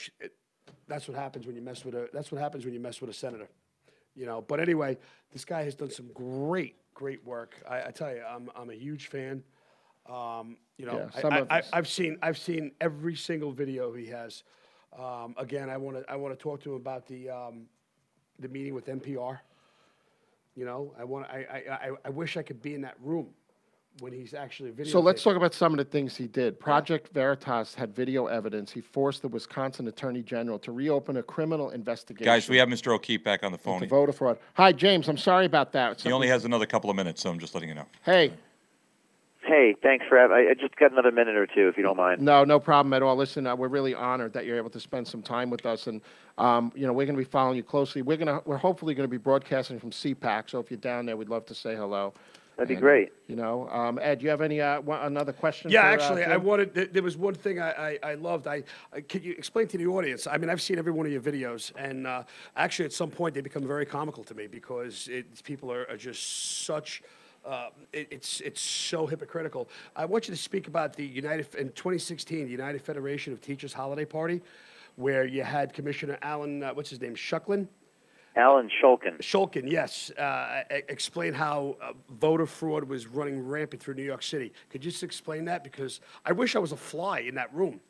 S2: that's what happens when you mess with a. That's what happens when you mess with a senator. You know. But anyway, this guy has done some great work. I tell you, I'm a huge fan. You know,
S3: Yeah,
S2: I've seen every single video he has. Again, I want to talk to him about the meeting with NPR. You know, I wish I could be in that room when he's actually videotaping.
S3: So let's talk about some of the things he did. Project Veritas had video evidence. He forced the Wisconsin Attorney General to reopen a criminal investigation.
S1: Guys, we have Mr. O'Keefe back on the phone.
S3: To voter fraud. Hi, James. I'm sorry about that.
S1: He only has another couple of minutes, so I'm just letting you know.
S3: Hey.
S4: Hey, thanks for having. I just got another minute or two, if you don't mind.
S3: No problem at all. Listen, we're really honored that you're able to spend some time with us, and you know, we're going to be following you closely. We're hopefully going to be broadcasting from CPAC. So if you're down there, we'd love to say hello.
S4: That'd be great.
S3: You know, Ed, do you have any another question?
S2: Yeah,
S3: for,
S2: actually,
S3: Jim?
S2: I wanted. There was one thing I loved. Could you explain to the audience? I mean, I've seen every one of your videos, and actually, at some point, they become very comical to me because people are just such. It's so hypocritical. I want you to speak about the in 2016, the United Federation of Teachers holiday party, where you had Commissioner Alan, what's his name, Shucklin?
S4: Alan Shulkin.
S2: Shulkin, yes. Explain how voter fraud was running rampant through New York City. Could you just explain that? Because I wish I was a fly in that room.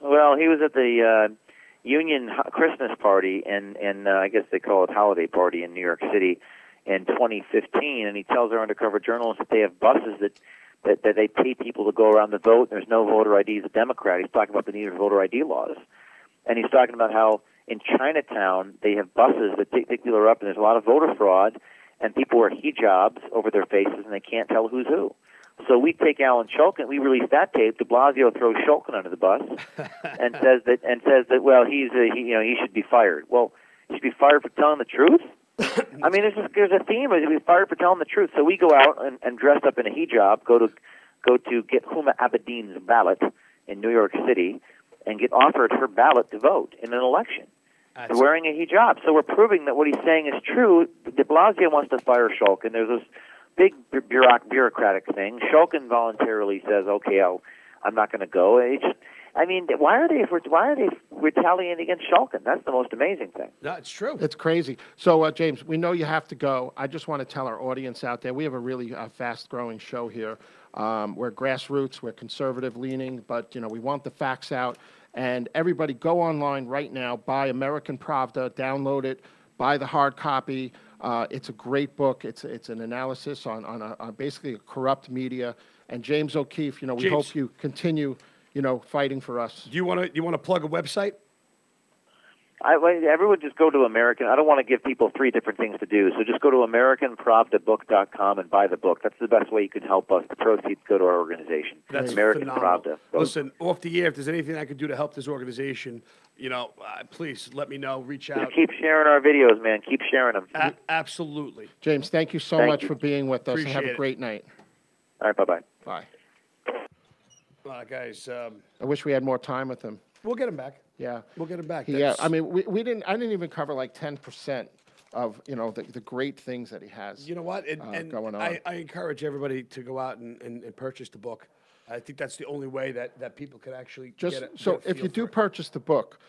S4: Well, he was at the Union Christmas party, and I guess they call it holiday party in New York City in 2015, and he tells our undercover journalists that they have buses that they pay people to go around the vote. There's no voter ID as a Democrat. He's talking about the need of voter ID laws. And he's talking about how in Chinatown, they have buses that take people up, and there's a lot of voter fraud, and people wear hijabs over their faces, and they can't tell who's who. So we take Alan Shulkin, we release that tape. De Blasio throws Shulkin under the bus, and says that well, he should be fired. Well, he should be fired for telling the truth. I mean, there's a theme. He should be fired for telling the truth. So we go out and dressed up in a hijab, go to get Huma Abedin's ballot in New York City, and get offered her ballot to vote in an election. Wearing a hijab. So we're proving that what he's saying is true. De Blasio wants to fire Shulkin. There's this big bureaucratic thing. Shulkin voluntarily says, okay, I'm not going to go. I mean, why are they retaliating against Shulkin? That's the most amazing thing.
S2: No, it's true.
S3: It's crazy. So, James, we know you have to go. I just want to tell our audience out there, we have a really fast-growing show here. We're grassroots, we're conservative-leaning, but, you know, we want the facts out. And everybody go online right now, buy American Pravda, download it, buy the hard copy. It's a great book. It's an analysis on basically a corrupt media. And James O'Keefe, you know, we hope you continue, you know, fighting for us.
S2: Do you want to plug a website?
S4: Everyone just go to American. I don't want to give people 3 different things to do, so just go to AmericanPravdaBook.com and buy the book. That's the best way you can help us. The proceeds go to our organization.
S2: That's
S4: American
S2: phenomenal.
S4: Pravda.
S2: Listen, off the air, if there's anything I could do to help this organization, you know, please let me know. Reach out.
S4: Just keep sharing our videos, man. Keep sharing them.
S2: Absolutely.
S3: James, thank you so much for being with us.
S2: Appreciate
S3: and have
S2: it.
S3: a great night.
S4: All right, bye-bye.
S3: Bye.
S2: Guys,
S3: I wish we had more time with him.
S2: we'll get him back.
S3: Yeah.
S2: We'll get him back.
S3: Yeah, I mean, we didn't. I didn't even cover like 10% of the great things that he has.
S2: You know what? And
S3: going on.
S2: I encourage everybody to go out and purchase the book. I think that's the only way that people can actually
S3: Just
S2: get
S3: so
S2: a
S3: if
S2: feel
S3: you do
S2: for it.
S3: purchase the book,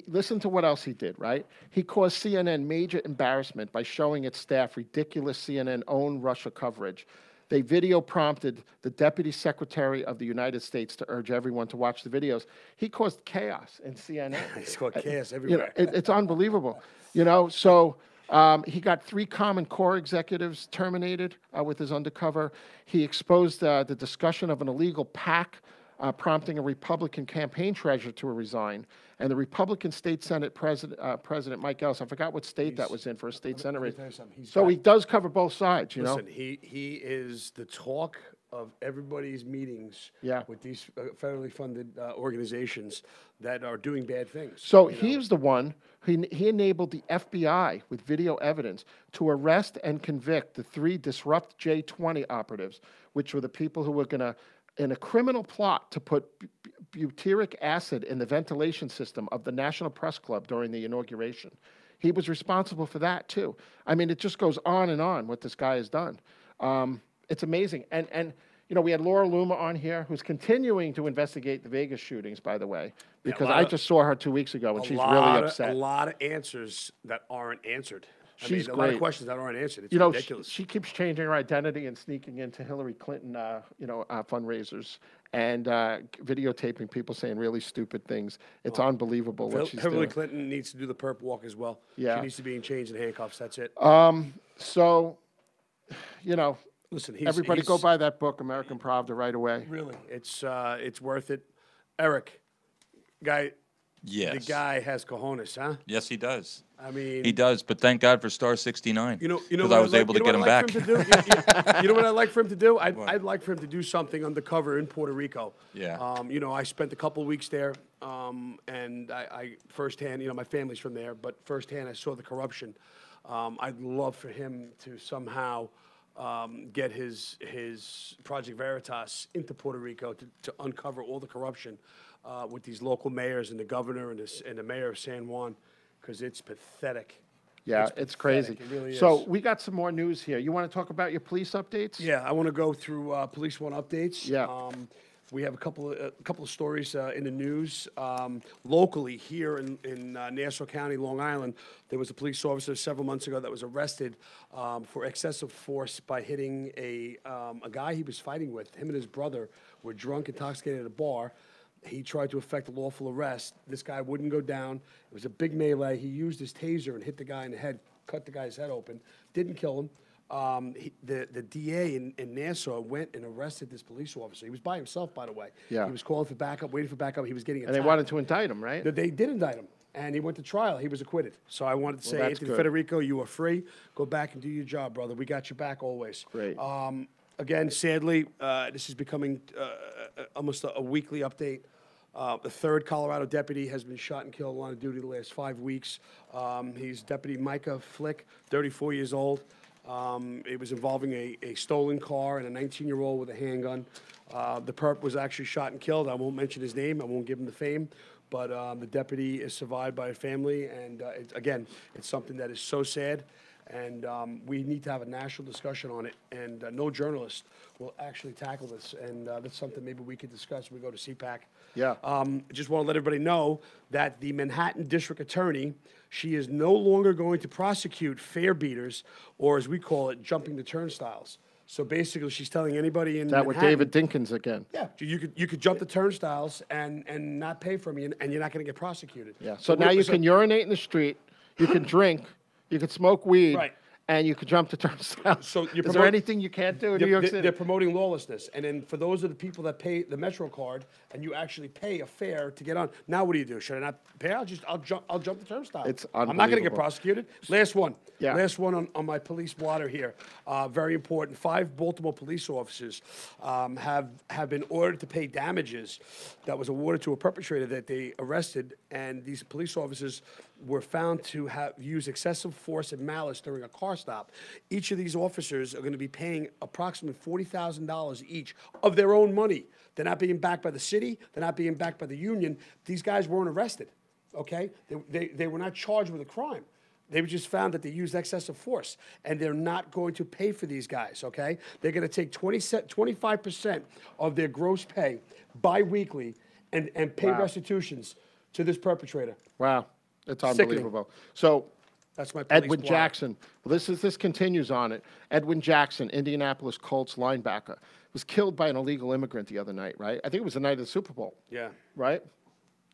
S3: listen to what else he did, right? He caused CNN major embarrassment by showing its staff ridiculous CNN-owned Russia coverage. They video prompted the Deputy Secretary of the United States to urge everyone to watch the videos. He caused chaos in CNN.
S2: He's got chaos
S3: You know,
S2: everywhere.
S3: it's unbelievable. You know, so he got 3 Common Core executives terminated with his undercover. He exposed the discussion of an illegal PAC prompting a Republican campaign treasurer to resign. And the Republican State Senate President Mike Ellis, I forgot what state that was in for a state senate race. So he does cover both sides, you know?
S2: Listen, he is the talk of everybody's meetings
S3: Yeah.
S2: with these federally funded organizations that are doing bad things.
S3: So he's the one, he enabled the FBI with video evidence to arrest and convict the 3 Disrupt J20 operatives, which were the people who were going to, in a criminal plot, to put butyric acid in the ventilation system of the National Press Club during the inauguration. He was responsible for that, too. I mean, it just goes on what this guy has done. It's amazing. And you know, we had Laura Luma on here, who's continuing to investigate the Vegas shootings, by the way, because I just saw her 2 weeks ago, and she's really upset.
S2: A lot of answers that aren't answered.
S3: She's
S2: a lot of
S3: great.
S2: questions that aren't answered. It's
S3: You know,
S2: ridiculous.
S3: she keeps changing her identity and sneaking into Hillary Clinton, fundraisers and videotaping people saying really stupid things. It's unbelievable what she's
S2: Hillary
S3: doing.
S2: Clinton needs to do the perp walk as well.
S3: Yeah.
S2: She needs to be in chains and handcuffs. That's it.
S3: So, you know,
S2: Listen,
S3: everybody go buy that book, American Pravda, right away.
S2: Really, it's worth it. Eric, the
S1: Yes.
S2: guy has cojones, huh?
S1: Yes, he does.
S2: I mean,
S1: He does, but thank God for Star 69.
S2: You know
S1: because
S2: what
S1: I was
S2: like-
S1: able
S2: you
S1: to
S2: know
S1: get
S2: what
S1: him
S2: I'd
S1: back.
S2: like for him to do? You know what I'd like for him to do? I'd like for him to do something undercover in Puerto Rico.
S1: Yeah.
S2: You know, I spent a couple of weeks there, and I firsthand, you know, my family's from there, but firsthand I saw the corruption. I'd love for him to somehow get his Project Veritas into Puerto Rico to uncover all the corruption with these local mayors and the governor and the mayor of San Juan, because it's pathetic.
S3: Yeah, it's crazy.
S2: It really
S3: So
S2: is.
S3: we got some more news here. You want to talk about your police updates?
S2: Yeah, I want to go through Police One updates.
S3: Yeah.
S2: We have a couple of stories in the news locally here in Nassau County, Long Island. There was a police officer several months ago that was arrested for excessive force by hitting a guy he was fighting with. Him and his brother were drunk, intoxicated at a bar. He tried to effect a lawful arrest. This guy wouldn't go down. It was a big melee. He used his taser and hit the guy in the head, cut the guy's head open. Didn't kill him. The DA in Nassau went and arrested this police officer. He was by himself, by the way.
S3: Yeah.
S2: He was calling for backup, waiting for backup. He was getting attacked.
S3: And they wanted to indict him, right?
S2: They did indict him, and he went to trial. He was acquitted. So I wanted to say,
S3: that's
S2: Anthony
S3: good.
S2: Federico, you are free. Go back and do your job, brother. We got your back always.
S3: Great.
S2: Again, sadly, this is becoming almost a weekly update. The 3rd Colorado deputy has been shot and killed on duty the last 5 weeks. He's Deputy Micah Flick, 34 years old. It was involving a stolen car and a 19-year-old with a handgun. The perp was actually shot and killed. I won't mention his name. I won't give him the fame. But the deputy is survived by a family. And again, it's something that is so sad. And we need to have a national discussion on it. And no journalist will actually tackle this. And that's something maybe we could discuss when we go to CPAC.
S3: Yeah.
S2: I just want to let everybody know that the Manhattan District Attorney, she is no longer going to prosecute fare beaters, or as we call it, jumping the turnstiles. So basically, she's telling anybody in
S3: That with
S2: Manhattan,
S3: David Dinkins again.
S2: yeah, you could jump the turnstiles and not pay for me, and you're not going to get prosecuted.
S3: Yeah. So now you can urinate in the street, you can drink, you can smoke weed,
S2: Right.
S3: and you can jump the turnstiles.
S2: So you're
S3: Is there anything you can't do in New York
S2: They're
S3: City?
S2: promoting lawlessness, and then for those of the people that pay the Metro card and you actually pay a fare to get on, now what do? Should I not pay? I'll jump the turnstile.
S3: It's
S2: I'm not going to get
S3: unbelievable.
S2: prosecuted. Last one.
S3: Yeah.
S2: Last one on my police blotter here. Very important. 5 Baltimore police officers have been ordered to pay damages that was awarded to a perpetrator that they arrested, and these police officers were found to have used excessive force and malice during a car stop. Each of these officers are going to be paying approximately $40,000 each of their own money. They're not being backed by the city. They're not being backed by the union. These guys weren't arrested, okay? They were not charged with a crime. They were just found that they used excessive force, and they're not going to pay for these guys, okay? They're going to take 25% of their gross pay biweekly and pay
S3: Wow.
S2: restitutions to this perpetrator.
S3: Wow. It's
S2: Sickening.
S3: unbelievable. So
S2: That's my police
S3: Edwin
S2: blotter.
S3: Jackson. Well, this continues on it. Edwin Jackson, Indianapolis Colts linebacker, was killed by an illegal immigrant the other night, right? I think it was the night of the Super Bowl,
S2: Yeah.
S3: right?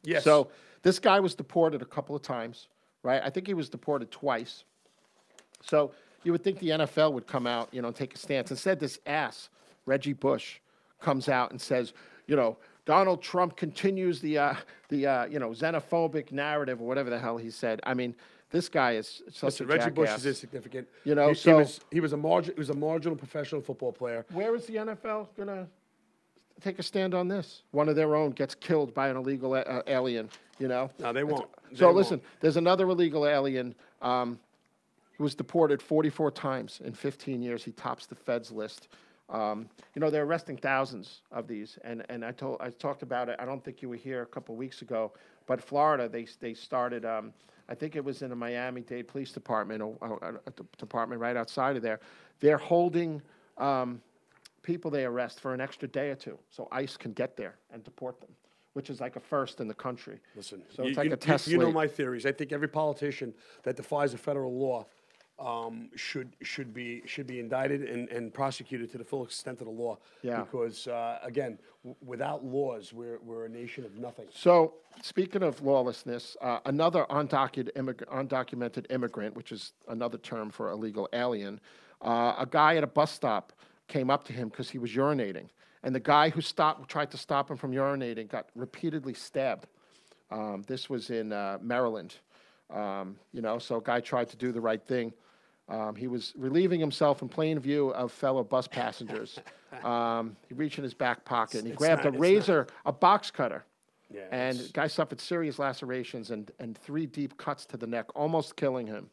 S2: Yes.
S3: So this guy was deported a couple of times, right? I think he was deported twice. So you would think the NFL would come out, and take a stance. Instead, this ass, Reggie Bush, comes out and says, Donald Trump continues the xenophobic narrative or whatever the hell he said. I mean, this guy is such
S2: Listen,
S3: a
S2: Reggie
S3: jackass.
S2: Bush is insignificant. He was a marginal professional football player.
S3: Where is the NFL going to take a stand on this? One of their own gets killed by an illegal alien,
S2: No, they won't.
S3: So listen, there's another illegal alien who was deported 44 times in 15 years. He tops the Fed's list. They're arresting thousands of these, and I talked about it. I don't think you were here a couple of weeks ago, but Florida, they started. I think it was in the Miami-Dade Police Department, or a department right outside of there. They're holding people they arrest for an extra day or two, so ICE can get there and deport them, which is like a first in the country.
S2: Listen,
S3: so it's like a test
S2: you know
S3: slate.
S2: my theories. I think every politician that defies a federal law should be indicted and prosecuted to the full extent of the law.
S3: Yeah.
S2: Because again, without laws, we're a nation of nothing.
S3: So speaking of lawlessness, another undocumented immigrant, which is another term for illegal alien, a guy at a bus stop came up to him because he was urinating, and the guy who tried to stop him from urinating got repeatedly stabbed. This was in Maryland. So a guy tried to do the right thing. He was relieving himself in plain view of fellow bus passengers. He reached in his back pocket and he grabbed a box cutter.
S2: Yeah,
S3: and the guy suffered serious lacerations and 3 deep cuts to the neck, almost killing him.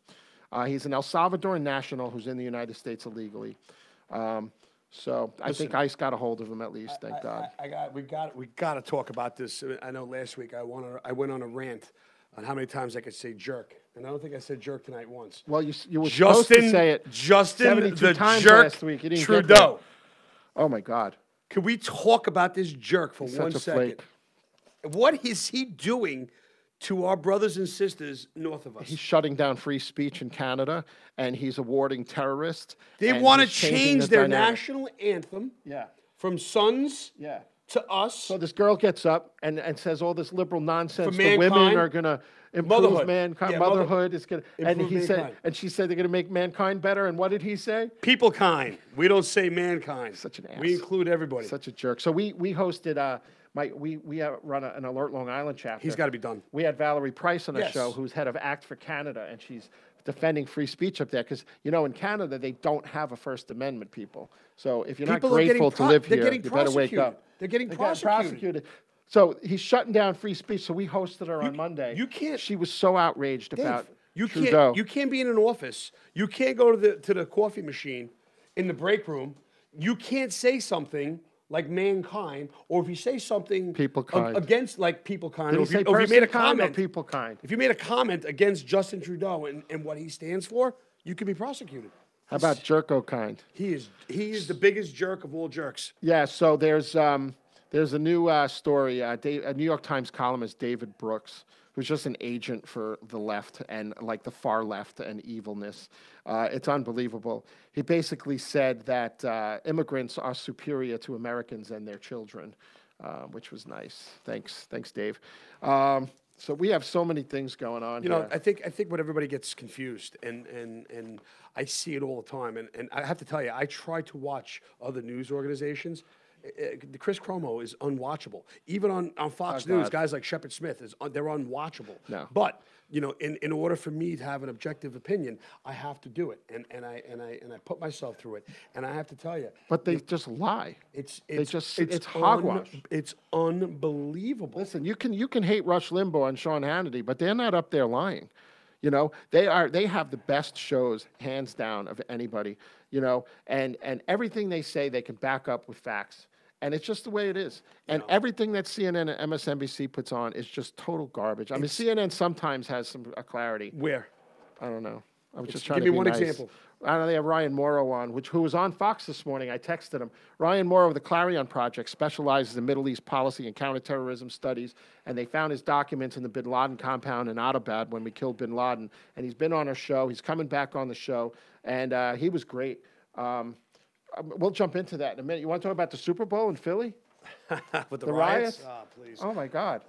S3: He's an El Salvadoran national who's in the United States illegally. I think ICE got a hold of him at least. Thank God.
S2: We got to talk about this. I know last week I went on a rant on how many times I could say jerk, and I don't think I said jerk tonight once.
S3: Well, you were supposed to say it
S2: Justin
S3: 72
S2: the
S3: times
S2: jerk
S3: last week. You didn't
S2: Trudeau.
S3: Get that. Oh my God!
S2: Can we talk about this jerk for
S3: He's
S2: 1
S3: such a
S2: second?
S3: flake.
S2: What is he doing to our brothers and sisters north of us?
S3: He's shutting down free speech in Canada, and he's awarding terrorists.
S2: They
S3: and
S2: want to
S3: he's changing
S2: change
S3: the
S2: their
S3: dynamic.
S2: national anthem
S3: Yeah.
S2: from sons
S3: Yeah.
S2: to us.
S3: So this girl gets up and says all this liberal nonsense.
S2: For
S3: The women
S2: mankind?
S3: are going to improve
S2: Motherhood.
S3: mankind.
S2: Yeah,
S3: motherhood is going to. And
S2: improve
S3: he said,
S2: mankind.
S3: and she said they're going to make mankind better. And what did he say?
S2: People kind. We don't say mankind.
S3: Such an ass.
S2: We include everybody.
S3: Such a jerk. So we hosted. We run an Alert Long Island chapter.
S2: He's got to be done.
S3: We had Valerie Price on our
S2: Yes.
S3: show, who's head of ACT for Canada, and she's defending free speech up there because in Canada they don't have a First Amendment, people. So if you're
S2: People
S3: not
S2: are getting
S3: grateful to live
S2: they're
S3: here,
S2: getting
S3: you better wake
S2: prosecuted.
S3: up.
S2: They're getting
S3: They got
S2: prosecuted.
S3: So he's shutting down free speech. So we hosted her on Monday.
S2: you can't-
S3: She was so outraged
S2: Dave,
S3: about
S2: you
S3: Trudeau.
S2: can't be in an office. You can't go to the coffee machine in the break room. You can't say something like mankind, or if you say something
S3: People kind.
S2: against like people kind,
S3: Did
S2: or
S3: he
S2: if
S3: say
S2: you made a
S3: person kind or
S2: comment,
S3: people kind?
S2: if you made a comment against Justin Trudeau and what he stands for, you could be prosecuted.
S3: How about Jerko kind?
S2: He is the biggest jerk of all jerks.
S3: Yeah, so there's a new story. A New York Times columnist, David Brooks, who's just an agent for the left and like the far left and evilness. It's unbelievable. He basically said that immigrants are superior to Americans and their children, which was nice. Thanks, Dave. So we have so many things going on here.
S2: I think what everybody gets confused, and I see it all the time, and I have to tell you, I try to watch other news organizations. Chris Cuomo is unwatchable. Even on Fox News,
S3: God.
S2: guys like Shepard Smith they're unwatchable.
S3: No.
S2: But in order for me to have an objective opinion, I have to do it, and I put myself through it, and I have to tell you,
S3: But they just lie.
S2: it's
S3: hogwash.
S2: It's unbelievable.
S3: Listen, you can hate Rush Limbaugh and Sean Hannity, but they're not up there lying. They have the best shows, hands down, of anybody. And everything they say they can back up with facts. And it's just the way it is. And everything that CNN and MSNBC puts on is just total garbage. I mean, CNN sometimes has some clarity.
S2: Where?
S3: I don't know. I was just trying
S2: Give
S3: to
S2: me
S3: be
S2: one
S3: nice.
S2: example.
S3: I don't know. They have Ryan Morrow on, who was on Fox this morning. I texted him. Ryan Morrow of the Clarion Project specializes in Middle East policy and counterterrorism studies, and they found his documents in the Bin Laden compound in Abbottabad when we killed Bin Laden. And he's been on our show. He's coming back on the show, and he was great. We'll jump into that in a minute. You want to talk about the Super Bowl in Philly?
S2: With
S3: The riots?
S2: Please.
S3: Oh, my God.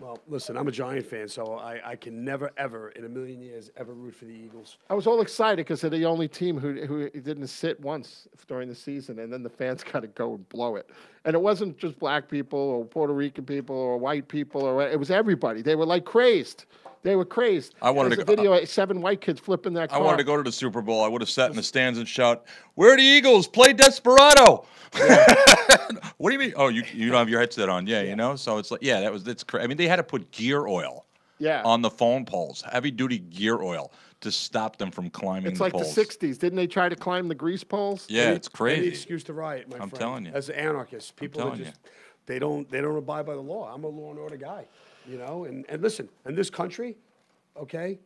S2: Well, listen, I'm a Giant fan, so I can never, ever, in a million years, ever root for the Eagles.
S3: I was all excited because they're the only team who didn't sit once during the season, and then the fans got to go and blow it. And it wasn't just black people or Puerto Rican people or white people, or it was everybody. They were like crazed. They were crazed.
S1: I wanted
S3: There's
S1: to
S3: a video of 7 white kids flipping that
S1: I
S3: car.
S1: wanted to go to the Super Bowl. I would have sat in the stands and shout, "Where are the Eagles? Play Desperado." What do you mean? Oh, you don't have your headset on. Yeah, you know? So it's like, yeah, that's crazy. I mean, they had to put gear oil on the phone poles, heavy-duty gear oil, to stop them from climbing
S3: It's
S1: the
S3: like
S1: poles.
S3: the 60s. Didn't they try to climb the grease poles?
S1: Yeah, it's
S2: Any
S1: crazy.
S2: excuse to riot, my
S1: I'm
S2: friend.
S1: telling you.
S2: As anarchists, people that
S1: telling
S2: just they don't abide by the law. I'm a law and order guy, you know. And listen, in this country, okay,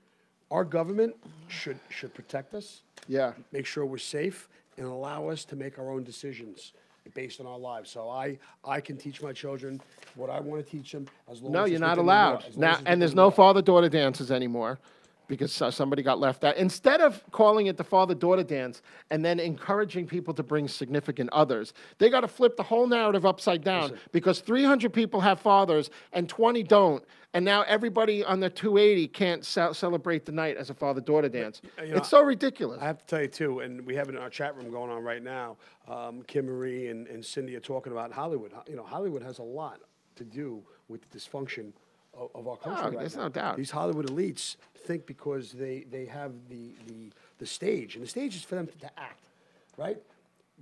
S2: our government should protect us.
S3: Yeah.
S2: Make sure we're safe and allow us to make our own decisions based on our lives. So I can teach my children what I want to teach them as long
S3: No,
S2: as
S3: you're
S2: it's
S3: not
S2: within the law,
S3: allowed.
S2: as long as
S3: Now,
S2: it's
S3: and
S2: within
S3: there's
S2: the
S3: no
S2: law.
S3: father-daughter dances anymore because somebody got left out. Instead of calling it the father-daughter dance and then encouraging people to bring significant others, they got to flip the whole narrative upside down because 300 people have fathers and 20 don't. And now everybody on the 280 can't celebrate the night as a father-daughter dance.
S2: you know,
S3: It's so ridiculous.
S2: I have to tell you too, and we have it in our chat room going on right now. Kim Marie and Cindy are talking about Hollywood. You know, Hollywood has a lot to do with the dysfunction of our country right
S3: there's
S2: now.
S3: no doubt.
S2: These Hollywood elites think because they have the stage, and the stage is for them to act, right?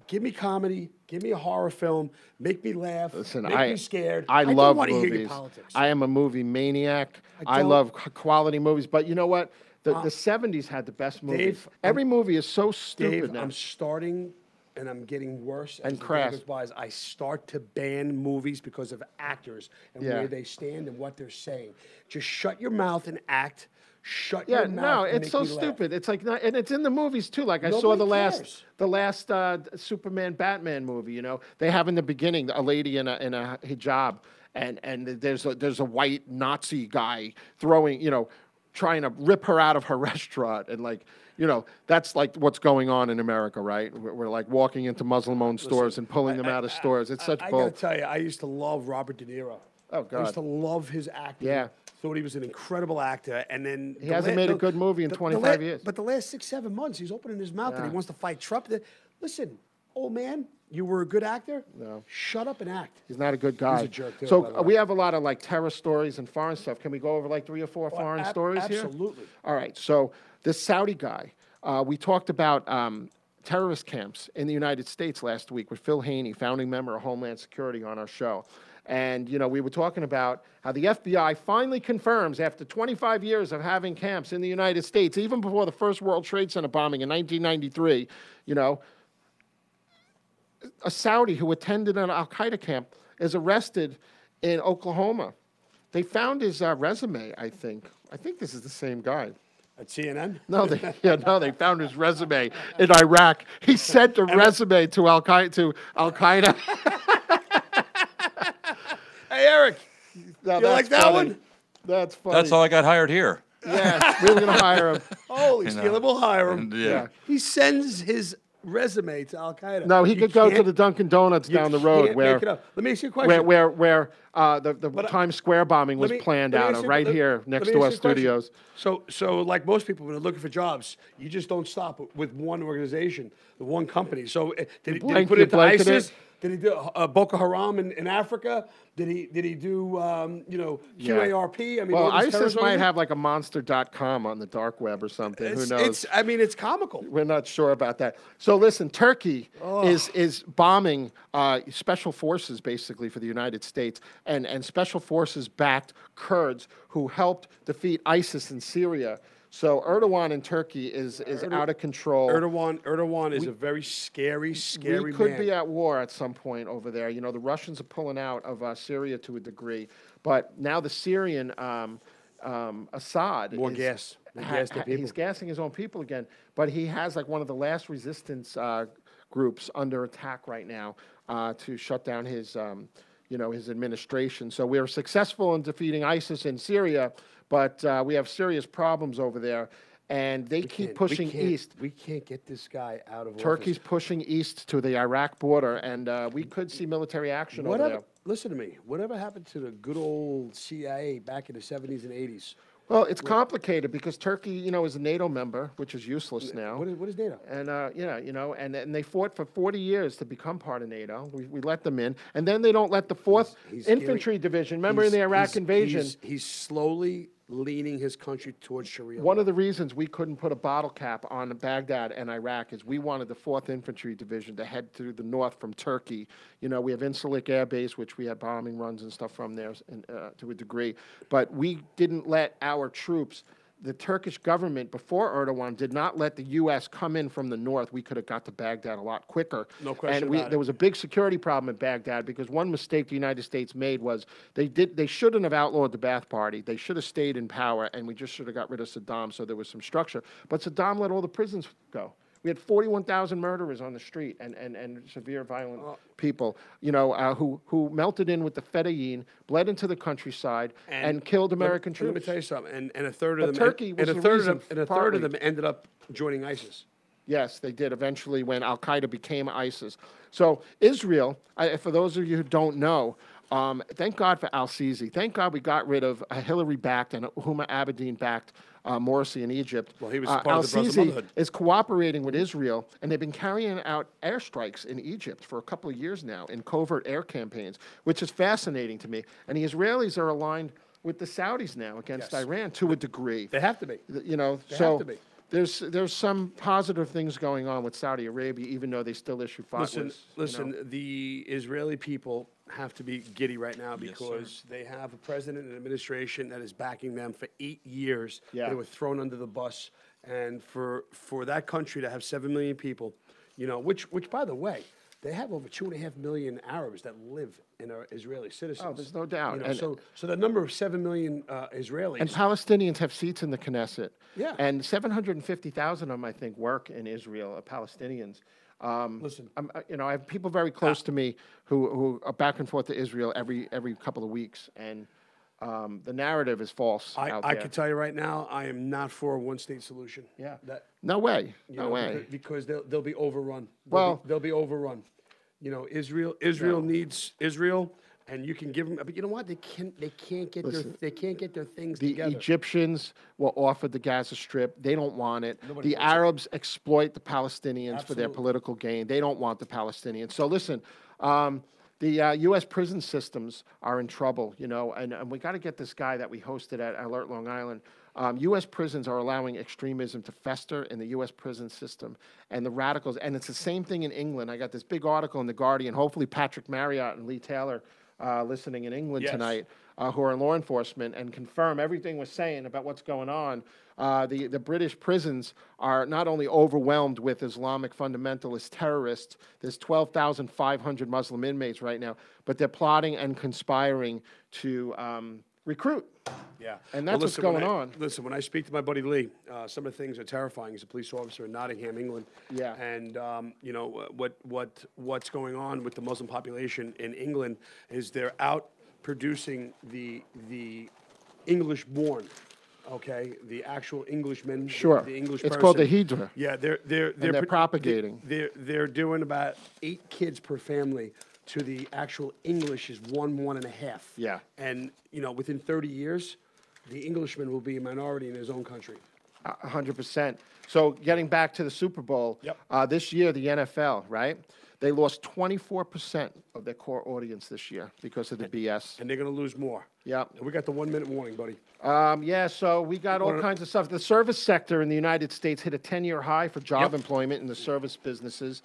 S2: Give me comedy, give me a horror film, make me laugh,
S3: Listen,
S2: make me scared.
S3: I
S2: don't
S3: love
S2: want to hear
S3: movies.
S2: your politics.
S3: I am a movie maniac. I
S2: don't-
S3: love quality movies. But you know what? The 70s had the best movies.
S2: Dave,
S3: Every movie is so stupid
S2: Dave,
S3: now.
S2: I'm starting, and I'm getting worse as
S3: And
S2: the day
S3: crass.
S2: goes by. As I start to ban movies because of actors and
S3: Yeah.
S2: where they stand and what they're saying. Just shut your mouth and act. Shut
S3: Yeah,
S2: your mouth.
S3: no,
S2: and
S3: it's
S2: make
S3: so
S2: me laugh.
S3: stupid. It's like, and it's in the movies too. Like I saw
S2: Nobody cares.
S3: the last Superman Batman movie. You know, they have in the beginning a lady in a hijab, and there's a white Nazi guy throwing, you know, trying to rip her out of her restaurant, and like, you know, that's like what's going on in America, right? We're like walking into Muslim-owned stores and pulling them out of stores. It's such
S2: I
S3: bull.
S2: gotta tell you, I used to love Robert De Niro.
S3: Oh,
S2: I
S3: God.
S2: used to love his acting.
S3: Yeah.
S2: Thought he was an incredible actor, and then
S3: He hasn't made a good movie in 25 years.
S2: But the last 6-7 months, he's opening his mouth and he wants to fight Trump. Listen, old man, you were a good actor.
S3: No.
S2: Shut up and act.
S3: He's not a good guy.
S2: a jerk, too, by
S3: So
S2: the way.
S3: we have a lot of like terror stories and foreign stuff. Can we go over like 3 or 4 foreign stories here?
S2: Absolutely.
S3: All right. So this Saudi guy, we talked about terrorist camps in the United States last week with Phil Haney, founding member of Homeland Security, on our show. And, you know, we were talking about how the FBI finally confirms, after 25 years of having camps in the United States, even before the first World Trade Center bombing in 1993, you know, a Saudi who attended an Al-Qaeda camp is arrested in Oklahoma. They found his resume, I think. I think this is the same guy.
S2: At CNN?
S3: No, they found his resume in Iraq. He sent a resume to Al-Qaeda.
S2: Hey, Eric.
S3: Now,
S2: You like that one?
S3: That's funny.
S1: That's how I got hired here.
S3: Yeah, we were going to hire him.
S2: Holy steal, we'll hire him.
S1: And, yeah.
S2: He sends his resume to Al Qaeda.
S3: No, he could go to the Dunkin' Donuts down the road where
S2: Let me ask you a question.
S3: where the Times Square bombing was planned
S2: let me
S3: out
S2: ask
S3: of,
S2: you-
S3: right
S2: let-
S3: here
S2: let
S3: next
S2: me
S3: to
S2: ask
S3: our
S2: you a question.
S3: studios.
S2: So like most people, when they're looking for jobs, you just don't stop with one organization, the one company. So did he put
S3: you
S2: it to
S3: blanket
S2: ISIS?
S3: it?
S2: Did he do Boko Haram in Africa? Did he do QARP? I mean,
S3: Well,
S2: all these
S3: ISIS
S2: terrorist
S3: might
S2: organizations?
S3: have like a monster.com on the dark web or something. Who knows?
S2: It's comical.
S3: We're not sure about that. So listen, Turkey is bombing special forces basically for the United States, and special forces backed Kurds who helped defeat ISIS in Syria. So Erdogan in Turkey is out of control.
S2: Erdogan is a very scary
S3: We
S2: man.
S3: could be at war at some point over there. You know, the Russians are pulling out of Syria to a degree, but now the Syrian Assad
S2: More
S3: is,
S2: gas. They gas their people.
S3: he's gassing his own people again, but he has like one of the last resistance groups under attack right now to shut down his his administration. So we are successful in defeating ISIS in Syria, but we have serious problems over there, and they keep pushing east.
S2: We can't get this guy out of
S3: Turkey's
S2: office.
S3: pushing east to the Iraq border, and we could see military action over there.
S2: Listen to me. Whatever happened to the good old CIA back in the 70s and 80s
S3: Well, it's complicated because Turkey, is a NATO member, which is useless now.
S2: What is NATO?
S3: And and they fought for 40 years to become part of NATO. We let them in, and then they don't let the 4th Infantry Division. Remember in the Iraq invasion?
S2: He's slowly leading his country towards Sharia.
S3: One of the reasons we couldn't put a bottle cap on Baghdad and Iraq is we wanted the 4th Infantry Division to head to the north from Turkey. We have Incirlik Air Base, which we had bombing runs and stuff from there to a degree. But we didn't let our troops, the Turkish government before Erdogan did not let the U.S. come in from the north. We could have got to Baghdad a lot quicker.
S2: No question
S3: and
S2: about it.
S3: There was a big security problem in Baghdad because one mistake the United States made was they shouldn't have outlawed the Ba'ath Party. They should have stayed in power, and we just should have got rid of Saddam so there was some structure. But Saddam let all the prisons go. We had 41,000 murderers on the street and severe violent people, who melted in with the Fedayeen, bled into the countryside, and killed American troops.
S2: Let me tell you something. And a third of them,
S3: Turkey was
S2: and a
S3: the
S2: third
S3: reason,
S2: of them, and a third
S3: partly.
S2: of them ended up joining ISIS.
S3: Yes, they did eventually when Al-Qaeda became ISIS. So Israel, for those of you who don't know, thank God for al-Sisi. Thank God we got rid of Hillary-backed and Huma Abedin-backed Morsi in Egypt.
S2: Well, he was part of the Brothers of
S3: al-Sisi
S2: Motherhood.
S3: is cooperating with Israel, and they've been carrying out airstrikes in Egypt for a couple of years now in covert air campaigns, which is fascinating to me. And the Israelis are aligned with the Saudis now against Iran to a degree.
S2: They have to be.
S3: They
S2: have to be.
S3: There's some positive things going on with Saudi Arabia, even though they still issue fatwas.
S2: Listen, the Israeli people have to be giddy right now because they have a president and administration that is backing them for 8 years.
S3: Yeah.
S2: They were thrown under the bus. And for that country to have 7 million people, which by the way, they have over 2.5 million Arabs that live and are Israeli citizens.
S3: Oh, there's no doubt.
S2: So the number of 7 million Israelis.
S3: And Palestinians have seats in the Knesset.
S2: Yeah.
S3: And 750,000 of them, I think, work in Israel, Palestinians.
S2: Listen.
S3: I have people very close to me who are back and forth to Israel every couple of weeks, and the narrative is false out there.
S2: I can tell you right now, I am not for a one-state solution.
S3: Yeah. No way.
S2: You
S3: No
S2: know,
S3: way.
S2: Because they'll be overrun. They'll be overrun. Israel needs Israel, and you can give them. But you know what? They can't get their things
S3: The
S2: together.
S3: Egyptians were offered the Gaza Strip. They don't want it. The Arabs exploit the Palestinians for their political gain. They don't want the Palestinians. So listen, the U.S. prison systems are in trouble, and we got to get this guy that we hosted at Alert Long Island. U.S. prisons are allowing extremism to fester in the U.S. prison system, and the radicals, and it's the same thing in England. I got this big article in The Guardian. Hopefully Patrick Marriott and Lee Taylor listening in England tonight, who are in law enforcement, and confirm everything we're saying about what's going on. The British prisons are not only overwhelmed with Islamic fundamentalist terrorists, there's 12,500 Muslim inmates right now, but they're plotting and conspiring to recruit.
S2: Yeah.
S3: And that's what's going on.
S2: Listen, when I speak to my buddy Lee, some of the things are terrifying. He's a police officer in Nottingham, England.
S3: Yeah.
S2: And, what's going on with the Muslim population in England is they're out producing the English-born, okay, the actual Englishmen.
S3: Sure.
S2: The English
S3: It's
S2: person.
S3: called the Hydra.
S2: Yeah, they're
S3: propagating.
S2: They're doing about 8 kids per family. To the actual English is 1.5.
S3: Yeah.
S2: And, within 30 years, the Englishman will be a minority in his own country.
S3: 100%. So getting back to the Super Bowl, this year, the NFL, right? They lost 24% of their core audience this year because of the BS.
S2: And they're going to lose more.
S3: Yep.
S2: And we got the 1-minute warning, buddy.
S3: So we got all kinds of stuff. The service sector in the United States hit a 10-year high for job employment in the service businesses.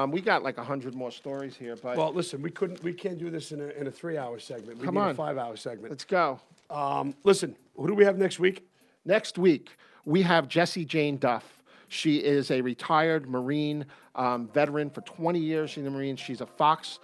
S3: We got like 100 more stories here, but
S2: Well, listen, we can't do this in a 3-hour segment. We
S3: Come
S2: need
S3: on.
S2: a 5-hour segment.
S3: let's go.
S2: Listen, who do we have next week?
S3: Next week, we have Jessie Jane Duff. She is a retired Marine veteran for 20 years in the Marines. She's a Fox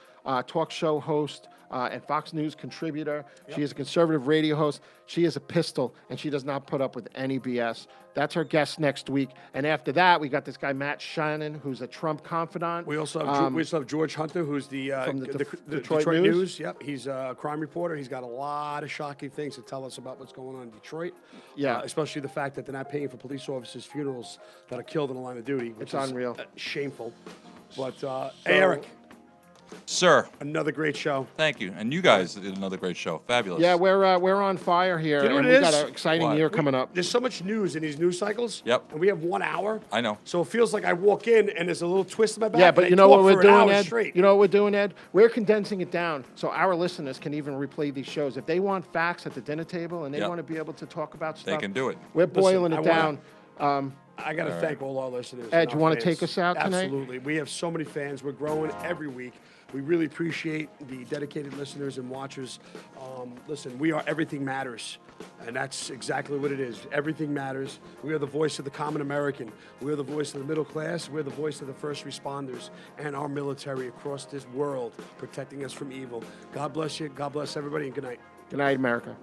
S3: talk show host and Fox News contributor. She is a conservative radio host. She is a pistol, and she does not put up with any BS. That's her guest next week. And after that, we got this guy, Matt Shannon, who's a Trump confidant.
S2: We also have George Hunter, who's the
S3: from the
S2: Detroit
S3: Detroit News.
S2: Yep, he's a crime reporter. He's got a lot of shocking things to tell us about what's going on in Detroit.
S3: Yeah.
S2: Especially the fact that they're not paying for police officers' funerals that are killed in the line of duty. Which
S3: It's
S2: is
S3: unreal.
S2: Shameful. But, hey, Eric.
S1: Sir,
S2: Another great show.
S1: thank you. And you guys did another great show. Fabulous.
S3: Yeah, we're on fire here,
S2: you know
S3: and
S2: what
S3: we
S2: it
S3: got
S2: is?
S3: an exciting
S1: What?
S3: year coming up.
S2: There's so much news in these news cycles.
S1: Yep.
S2: And we have 1 hour.
S1: I know.
S2: So it feels like I walk in and there's a little twist in my back.
S3: Yeah,
S2: and
S3: but
S2: I
S3: you know what
S2: talk
S3: we're
S2: for an
S3: doing,
S2: hour
S3: Ed?
S2: straight.
S3: You know what we're doing, Ed? We're condensing it down so our listeners can even replay these shows. If they want facts at the dinner table and they
S1: Yep.
S3: want to be able to talk about stuff,
S1: can do it.
S3: We're boiling
S2: Listen,
S3: it down.
S2: I got to thank all our listeners.
S3: Ed,
S2: and
S3: you
S2: our
S3: wanna
S2: fans.
S3: take us out tonight?
S2: Absolutely. We have so many fans. We're growing every week. We really appreciate the dedicated listeners and watchers. Listen, we are Everything Matters, and that's exactly what it is. Everything matters. We are the voice of the common American. We are the voice of the middle class. We're the voice of the first responders and our military across this world, protecting us from evil. God bless you. God bless everybody, and good night.
S3: Good night, America.